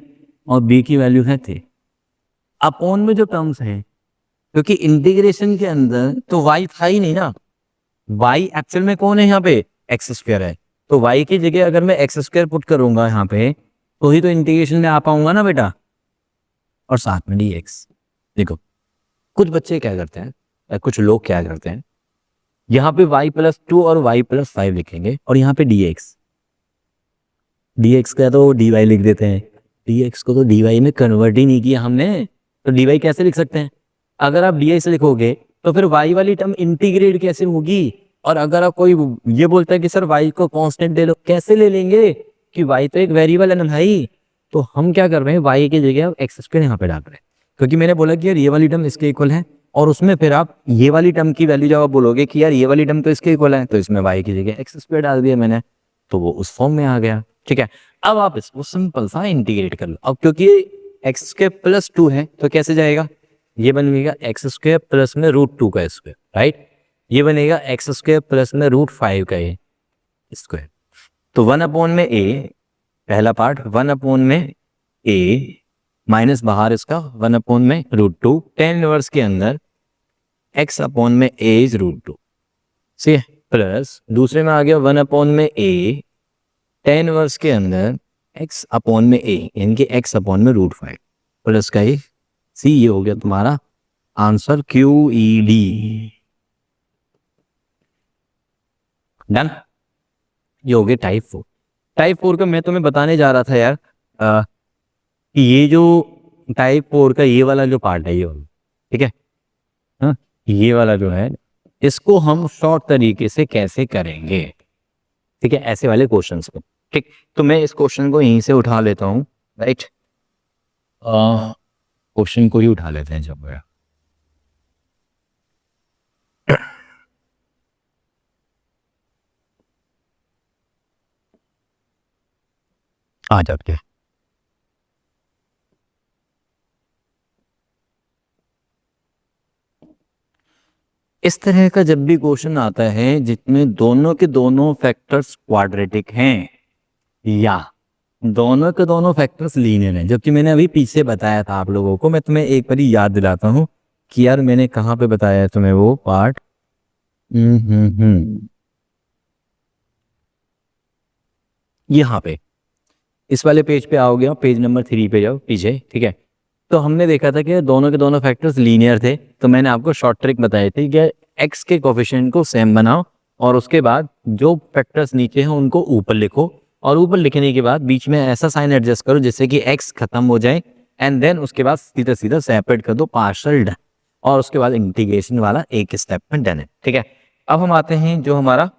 और b की वैल्यू है 3। अपॉन में जो टर्म्स हैं, क्योंकि इंटीग्रेशन के अंदर तो y था ही नहीं ना, y एक्चुअल में कौन है यहाँ पे? एक्स स्क्वायर है, तो y की जगह अगर मैं एक्स स्क्वायर पुट करूंगा यहाँ पे, तो ही तो इंटीग्रेशन में आ पाऊंगा ना बेटा, और साथ में dx। देखो कुछ बच्चे क्या करते हैं, कुछ लोग क्या करते हैं, यहाँ पे y प्लस 2 और y प्लस 5 लिखेंगे, और यहाँ पे dx का तो dy लिख देते हैं, dx को तो dy में कन्वर्ट ही नहीं किया हमने, तो dy कैसे लिख सकते हैं? अगर आप dx लिखोगे तो फिर y वाली टर्म इंटीग्रेट कैसे होगी? और अगर आप कोई ये बोलता है कि सर y को कांस्टेंट ले लो, कैसे ले लेंगे कि y तो एक वेरिएबल है ना भाई। तो हम क्या कर रहे हैं, y की जगह एक्स स्क्वायर यहाँ पे डाल रहे हैं, क्योंकि मैंने बोला कि यार ये वाली टर्म इसके इक्वल है, और उसमें फिर आप ये वाली टर्म की वैल्यू जब आप बोलोगे कि यार ये वाली टर्म तो इसके इक्वल है, तो इसमें y की जगह एक्स स्क्वायर डाल दिया मैंने, तो वो उस फॉर्म में आ गया, ठीक है? अब आप इसको सिंपल सा इंटीग्रेट कर लो। अब क्योंकि एक्स स्क्वायर प्लस 2 है तो कैसे जाएगा? ये बन गया एक्स स्क्वायर प्लस में √2 का स्क्वायर, राइट? ये बनेगा एक्स स्क्वायर प्लस में रूट 5 का ए स्क्वायर। तो 1 में ए, पहला पार्ट 1 में ए माइनस बाहर इसका 1 में रूट 2, टेन इनवर्स के अंदर एक्स अपॉन में ए इज रूट 2, सी प्लस दूसरे में आ गया 1 में ए टेन इनवर्स के अंदर एक्स अपॉन में ए यानी कि एक्स अपॉन में रूट 5 प्लस का ए सी। ये हो गया तुम्हारा आंसर QED। डन। ये हो गया टाइप 4। टाइप 4 का मैं तुम्हें बताने जा रहा था यार कि ये जो टाइप 4 का ये वाला जो पार्ट है ये वाला, ठीक है, हाँ, ये वाला जो है इसको हम शॉर्ट तरीके से कैसे करेंगे, ठीक है, ऐसे वाले क्वेश्चंस को। ठीक, तो मैं इस क्वेश्चन को यहीं से उठा लेता हूँ, राइट, क्वेश्चन को ही उठा लेते हैं जब आ जाते हैं। इस तरह का जब भी क्वेश्चन आता है जिसमें दोनों के दोनों फैक्टर्स क्वाड्रेटिक हैं या दोनों के दोनों फैक्टर्स लीनियर हैं, जबकि मैंने अभी पीछे बताया था आप लोगों को, मैं तुम्हें एक बार याद दिलाता हूँ कि यार मैंने कहाँ पे बताया है तुम्हें वो पार्ट। यहाँ पे इस वाले पेज पे आओगे, पेज नंबर 3 पे जाओ पीछे, ठीक है। तो हमने देखा था कि दोनों के दोनों फैक्टर्स लीनियर थे, तो मैंने आपको शॉर्ट ट्रिक बताई थी कि एक्स के कोफिशिएंट को सेम बनाओ और उसके बाद जो फैक्टर्स नीचे हैं उनको ऊपर लिखो, और ऊपर लिखने के बाद बीच में ऐसा साइन एडजस्ट करो जिससे कि एक्स खत्म हो जाए, एंड देन उसके बाद सीधा सीधा सेपरेट कर दो पार्शियल डन, और उसके बाद इंटीग्रेशन वाला एक स्टेप में डन है, ठीक है। अब हम आते हैं जो हमारा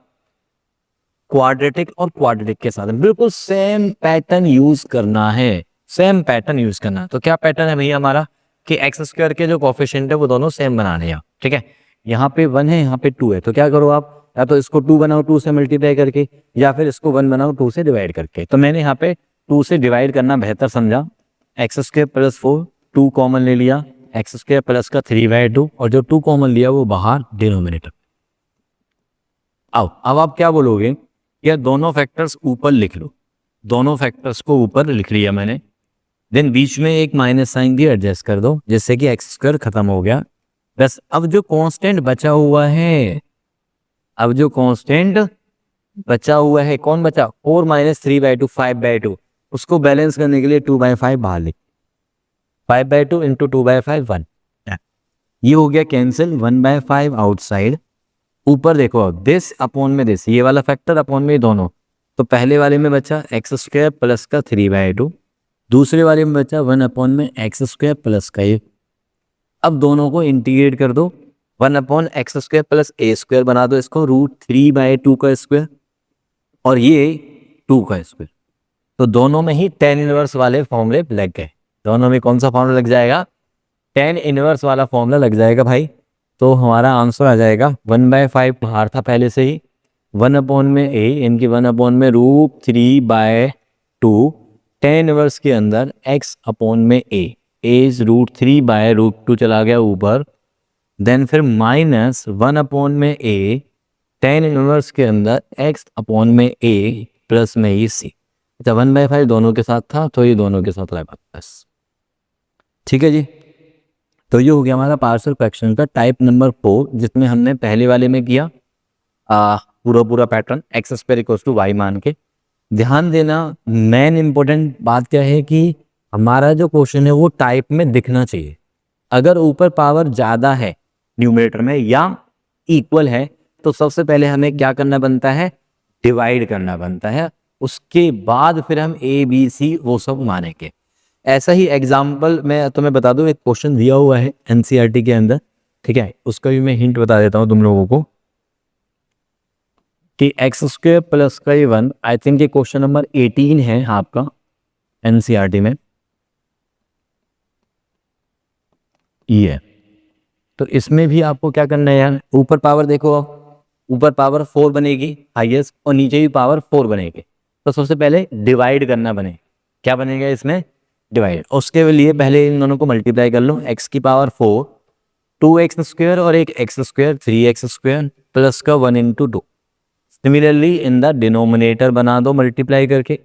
क्वाड्रेटिक और क्वाड्रेटिक के साथ बिल्कुल सेम पैटर्न यूज करना है, सेम पैटर्न यूज करना है। तो क्या पैटर्न है भैया हमारा कि एक्स स्क्वायर के जो कोफिशिएंट है वो दोनों सेम बनाने हैं, ठीक है। यहाँ पे 1 है, यहाँ पे 2 है, तो क्या करो आप, या तो इसको 2 बनाओ 2 से मल्टीप्लाई करके, या फिर इसको 1 बनाओ 2 से डिवाइड करके। तो मैंने यहाँ पे 2 से डिवाइड करना बेहतर समझा, एक्स स्क्वायर प्लस 4, 2 कॉमन ले लिया, एक्स स्क्वायर प्लस का 3/2, और जो 2 कॉमन लिया वो बाहर डिनोमिनेटर। अब आप क्या बोलोगे, या दोनों फैक्टर्स ऊपर लिख लो, दोनों फैक्टर्स को ऊपर लिख लिया मैंने, देन बीच में एक माइनस साइन भी एडजस्ट कर दो जिससे कि एक्स स्क्वायर खत्म हो गया। बस अब जो कांस्टेंट बचा हुआ है, अब जो कांस्टेंट बचा हुआ है कौन बचा, 4 - 3/2 5/2, उसको बैलेंस करने के लिए 2/5 बाहर लिख, 5/2 इंटू 2/5 1, ये हो गया कैंसिल, 1/5 आउटसाइड। ऊपर देखो अब दिस अपॉन में दिस, ये वाला फैक्टर अपॉन में दोनों, तो पहले वाले में बचा एक्स स्क्वायर प्लस का 3/2, दूसरे वाले में बचा 1 अपॉन में एक्स स्क्वायर प्लस का ये। अब दोनों को इंटीग्रेट कर दो, 1 अपॉन एक्स स्क्वायर प्लस ए स्क्वायर बना दो इसको, √3/2 का स्क्वायर, और ये 2 का स्क्वायर। तो दोनों में ही tan इनवर्स वाले फॉर्मूले लग गए, दोनों में कौन सा फॉर्मूला लग जाएगा, tan इनवर्स वाला फॉर्मूला लग जाएगा भाई। तो हमारा आंसर आ जाएगा 1/5 बाहर था पहले से ही, 1 अपॉन में ए इनकी 1 अपॉन में √3/2, tan इनवर्स के अंदर x अपॉन में ए इज √3/√2 चला गया ऊपर, देन फिर माइनस 1 अपॉन में ए tan इनवर्स के अंदर x अपॉन में ए प्लस में ये सी। अच्छा 1/5 दोनों के साथ था तो ये दोनों के साथ लगा बस, ठीक है जी। तो ये हो गया हमारा पार्शियल फ्रैक्शन का टाइप नंबर 4, जिसमें हमने पहले वाले में किया पूरा pattern X square equals to Y मान के। ध्यान देना मेन इंपॉर्टेंट बात क्या है कि हमारा जो क्वेश्चन है वो टाइप में दिखना चाहिए। अगर ऊपर पावर ज़्यादा है न्यूमरेटर में या इक्वल है तो सबसे पहले हमें क्या करना बनता है, डिवाइड करना बनता है, उसके बाद फिर हम ए बी सी वो सब मानेंगे। ऐसा ही एग्जाम्पल मैं तुम्हें बता दूं, एक क्वेश्चन दिया हुआ है एनसीईआरटी के अंदर, ठीक है, उसका भी मैं हिंट बता देता हूं तुम लोगों को कि एक्स स्क्वायर प्लस का 1, आई थिंक ये क्वेश्चन नंबर 18 है आपका एनसीईआरटी में, ये। तो इसमें भी आपको क्या करना है यार, ऊपर पावर देखो, अब ऊपर पावर 4 बनेगी हाईएस्ट और नीचे भी पावर 4 बनेगी, तो सबसे पहले डिवाइड करना बने, क्या बनेगा इसमें, डिवाइड। उसके लिए पहले इन दोनों को मल्टीप्लाई कर लो, x की पावर 4 2x² और एक x², 3x² प्लस का 1 × 2। सिमिलरली इन द डिनोमिनेटर बना दो मल्टीप्लाई करके।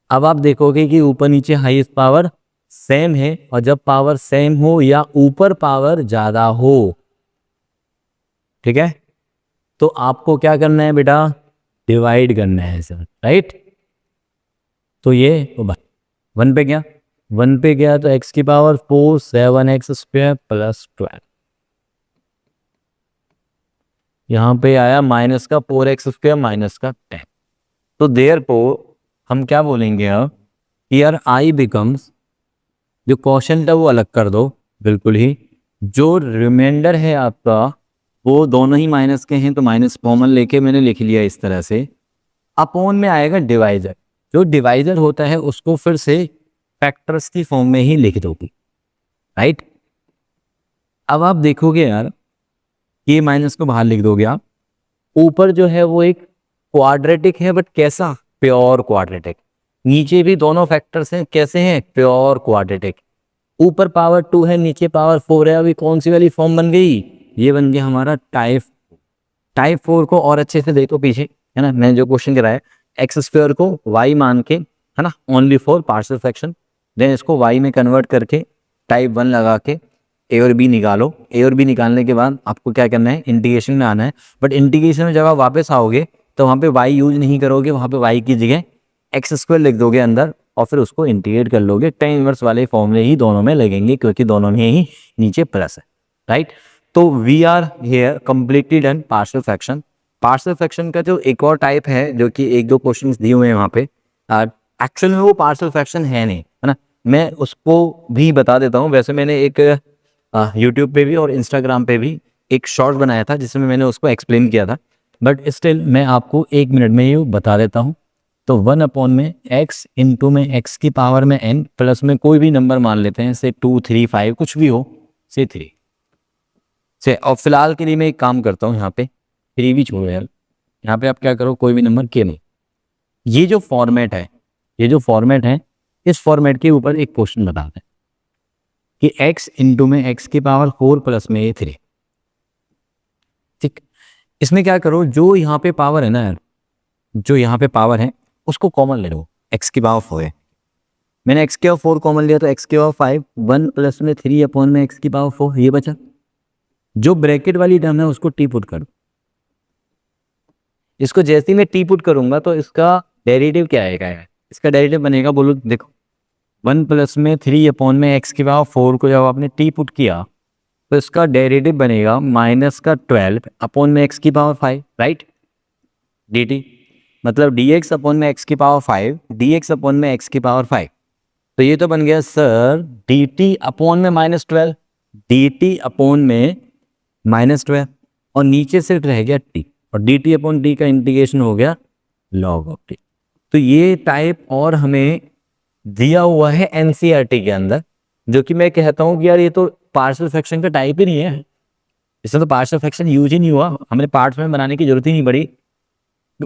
अब आप देखोगे कि ऊपर नीचे हाईएस्ट पावर सेम है, और जब पावर सेम हो या ऊपर पावर ज़्यादा हो, ठीक है, तो आपको क्या करना है बेटा, डिवाइड करना है सर, राइट। तो ये 1 पे गया, 1 पे गया तो x की पावर 4 7x² प्लस 12, यहाँ पे आया माइनस का 4x² माइनस का 10। तो देयरफॉर हम क्या बोलेंगे अब, यार i बिकम्स, जो क्वोशंट है वो अलग कर दो बिल्कुल ही, जो रिमाइंडर है आपका वो दोनों ही माइनस के हैं तो माइनस कॉमन लेके मैंने लिख लिया इस तरह से। अपॉन में आएगा डिवाइजर, जो डिवाइजर होता है उसको फिर से फैक्टर्स की फॉर्म में ही लिख दोगी, राइट। अब आप देखोगे यार, ये माइनस को बाहर लिख दोगे आप, ऊपर जो है वो एक क्वाड्रेटिक है, बट कैसा, प्योर क्वाड्रेटिक। नीचे भी दोनों फैक्टर्स हैं, कैसे हैं, प्योर क्वाड्रेटिक। ऊपर पावर 2 है, नीचे पावर 4 है। अभी कौन सी वाली फॉर्म बन गई, ये बन गया हमारा टाइप 4 को और अच्छे से देखो पीछे, है ना, मैंने जो क्वेश्चन कराया, x² को y मान के, है ना, only for partial fraction, then इसको y में कन्वर्ट करके टाइप 1 लगा के a और b निकालो। a और b निकालने के बाद आपको क्या करना है, इंटीग्रेशन में आना है। बट इंटीग्रेशन में जब आप वापस आओगे तो वहाँ पे y यूज नहीं करोगे, वहाँ पे y की जगह x² लिख दोगे अंदर, और फिर उसको इंटीग्रेट कर लोगे। tan इनवर्स वाले फॉर्मूले ही दोनों में लगेंगे, क्योंकि दोनों में ही नीचे प्लस है, राइट। तो we are here completely done partial fraction. Partial fraction का जो एक और टाइप है, जो कि 1-2 क्वेश्चंस दिए हुए हैं वहाँ पे, एक्चुअल में वो पार्शियल फ्रैक्शन है नहीं, है ना, मैं उसको भी बता देता हूँ। वैसे मैंने एक यूट्यूब पे भी और इंस्टाग्राम पे भी एक शॉर्ट बनाया था जिसमें मैंने उसको एक्सप्लेन किया था, बट स्टिल मैं आपको 1 मिनट में ये बता देता हूँ। तो 1 में x इंटू में x की पावर में n प्लस में कोई भी नंबर मान लेते हैं, से 2 3 5 कुछ भी हो, से 3 से। और फिलहाल के लिए मैं एक काम करता हूँ, यहाँ पे 3 भी छोड़ो यार, यहाँ पे आप क्या करो, कोई भी नंबर के नहीं। ये जो फॉर्मेट है, इस फॉर्मेट के ऊपर एक क्वेश्चन बताते हैं कि x इंटू में x की पावर 4 प्लस में ये 3, ठीक। इसमें क्या करो, जो यहाँ पे पावर है ना यार, जो यहाँ पे पावर है उसको कॉमन ले लो। x की पावर 4 है, मैंने x की पावर 4 कॉमन लिया तो x की पावर 5, 1 प्लस में 3 अपॉन में x की पावर 4, ये बचा। जो ब्रैकेट वाली टर्म है उसको टी पुट करो। इसको जैसे ही मैं टी पुट करूंगा तो इसका डेरिवेटिव क्या आएगा, इसका डेरिवेटिव बनेगा, बोलो देखो, 1 प्लस में 3 अपॉन में x की पावर 4 को जब आपने टी पुट किया तो इसका डेरिवेटिव बनेगा माइनस का 12 अपॉन में x की पावर 5, राइट। dt मतलब dx अपॉन में x की पावर 5, dx अपॉन में x की पावर 5। तो ये तो बन गया सर dt अपॉन में -12, dt अपॉन में -12, और नीचे सिर्फ रह गया t, और dt अपॉन d का इंटीग्रेशन हो गया log ऑफ t। तो ये टाइप और हमें दिया हुआ है एनसीईआरटी के अंदर, जो कि मैं कहता हूँ कि यार ये तो पार्शियल फ्रैक्शन का टाइप ही नहीं है, इसमें तो पार्शियल फ्रैक्शन यूज ही नहीं हुआ, हमें पार्ट्स में बनाने की जरूरत ही नहीं पड़ी।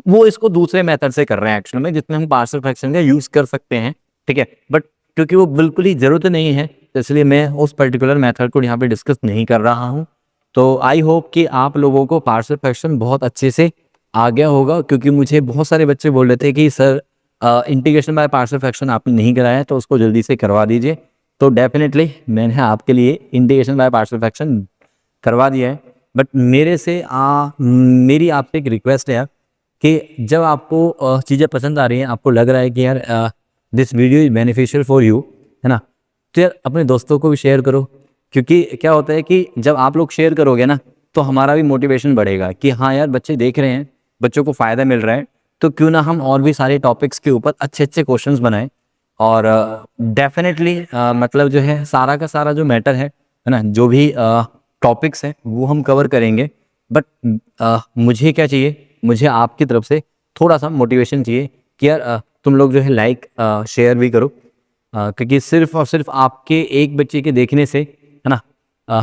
वो इसको दूसरे मेथड से कर रहे हैं एक्चुअल में, जितने हम पार्शियल फ्रैक्शन का यूज कर सकते हैं, ठीक है, बट क्योंकि वो बिल्कुल ही जरूरत नहीं है तो इसलिए मैं उस पर्टिकुलर मेथड को यहाँ पे डिस्कस नहीं कर रहा हूँ। तो आई होप कि आप लोगों को पार्शियल फ्रैक्शन बहुत अच्छे से आ गया होगा, क्योंकि मुझे बहुत सारे बच्चे बोल रहे थे कि sir integration by partial fraction आपने नहीं कराया है तो उसको जल्दी से करवा दीजिए। तो डेफिनेटली मैंने आपके लिए इंटीग्रेशन बाय पार्शियल फ्रैक्शन करवा दिया है, बट मेरी आपसे एक रिक्वेस्ट है कि जब आपको चीज़ें पसंद आ रही हैं, आपको लग रहा है कि यार this video is beneficial for you, है ना, तो यार अपने दोस्तों को भी शेयर करो, क्योंकि क्या होता है कि जब आप लोग शेयर करोगे ना तो हमारा भी मोटिवेशन बढ़ेगा कि हाँ यार बच्चे देख रहे हैं, बच्चों को फ़ायदा मिल रहा है, तो क्यों ना हम और भी सारे टॉपिक्स के ऊपर अच्छे अच्छे क्वेश्चंस बनाएं। और डेफिनेटली मतलब जो है सारा का सारा जो मैटर है ना, जो भी टॉपिक्स हैं वो हम कवर करेंगे, बट मुझे क्या चाहिए, मुझे आपकी तरफ से थोड़ा सा मोटिवेशन चाहिए कि यार तुम लोग जो है लाइक शेयर भी करो, क्योंकि सिर्फ और सिर्फ आपके एक बच्चे के देखने से, है ना,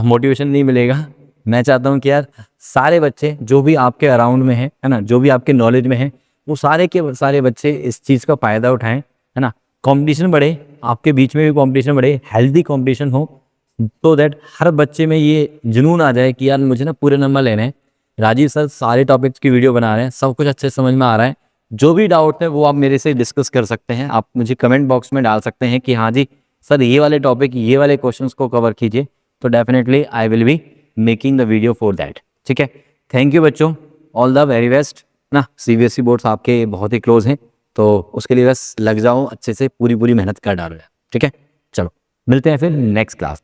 मोटिवेशन नहीं मिलेगा। मैं चाहता हूँ कि यार सारे बच्चे जो भी आपके अराउंड में है ना, जो भी आपके नॉलेज में है, वो सारे के सारे बच्चे इस चीज़ का फ़ायदा उठाएं, है ना। कंपटीशन बढ़े, आपके बीच में भी कंपटीशन बढ़े, हेल्दी कंपटीशन हो, तो दैट हर बच्चे में ये जुनून आ जाए कि यार मुझे ना पूरे नंबर लेने हैं, राजीव सर सारे टॉपिक्स की वीडियो बना रहे हैं, सब कुछ अच्छे से समझ में आ रहा है, जो भी डाउट है वो आप मेरे से डिस्कस कर सकते हैं, आप मुझे कमेंट बॉक्स में डाल सकते हैं कि हाँ जी सर ये वाले टॉपिक ये वाले क्वेश्चंस को कवर कीजिए, तो definitely I will be making the video for that. ठीक है, थैंक यू बच्चों, ऑल द वेरी बेस्ट ना। सीबीएसई बोर्ड्स आपके बहुत ही क्लोज हैं, तो उसके लिए बस लग जाओ अच्छे से, पूरी मेहनत कर डालो। ठीक है, चलो मिलते हैं फिर नेक्स्ट क्लास।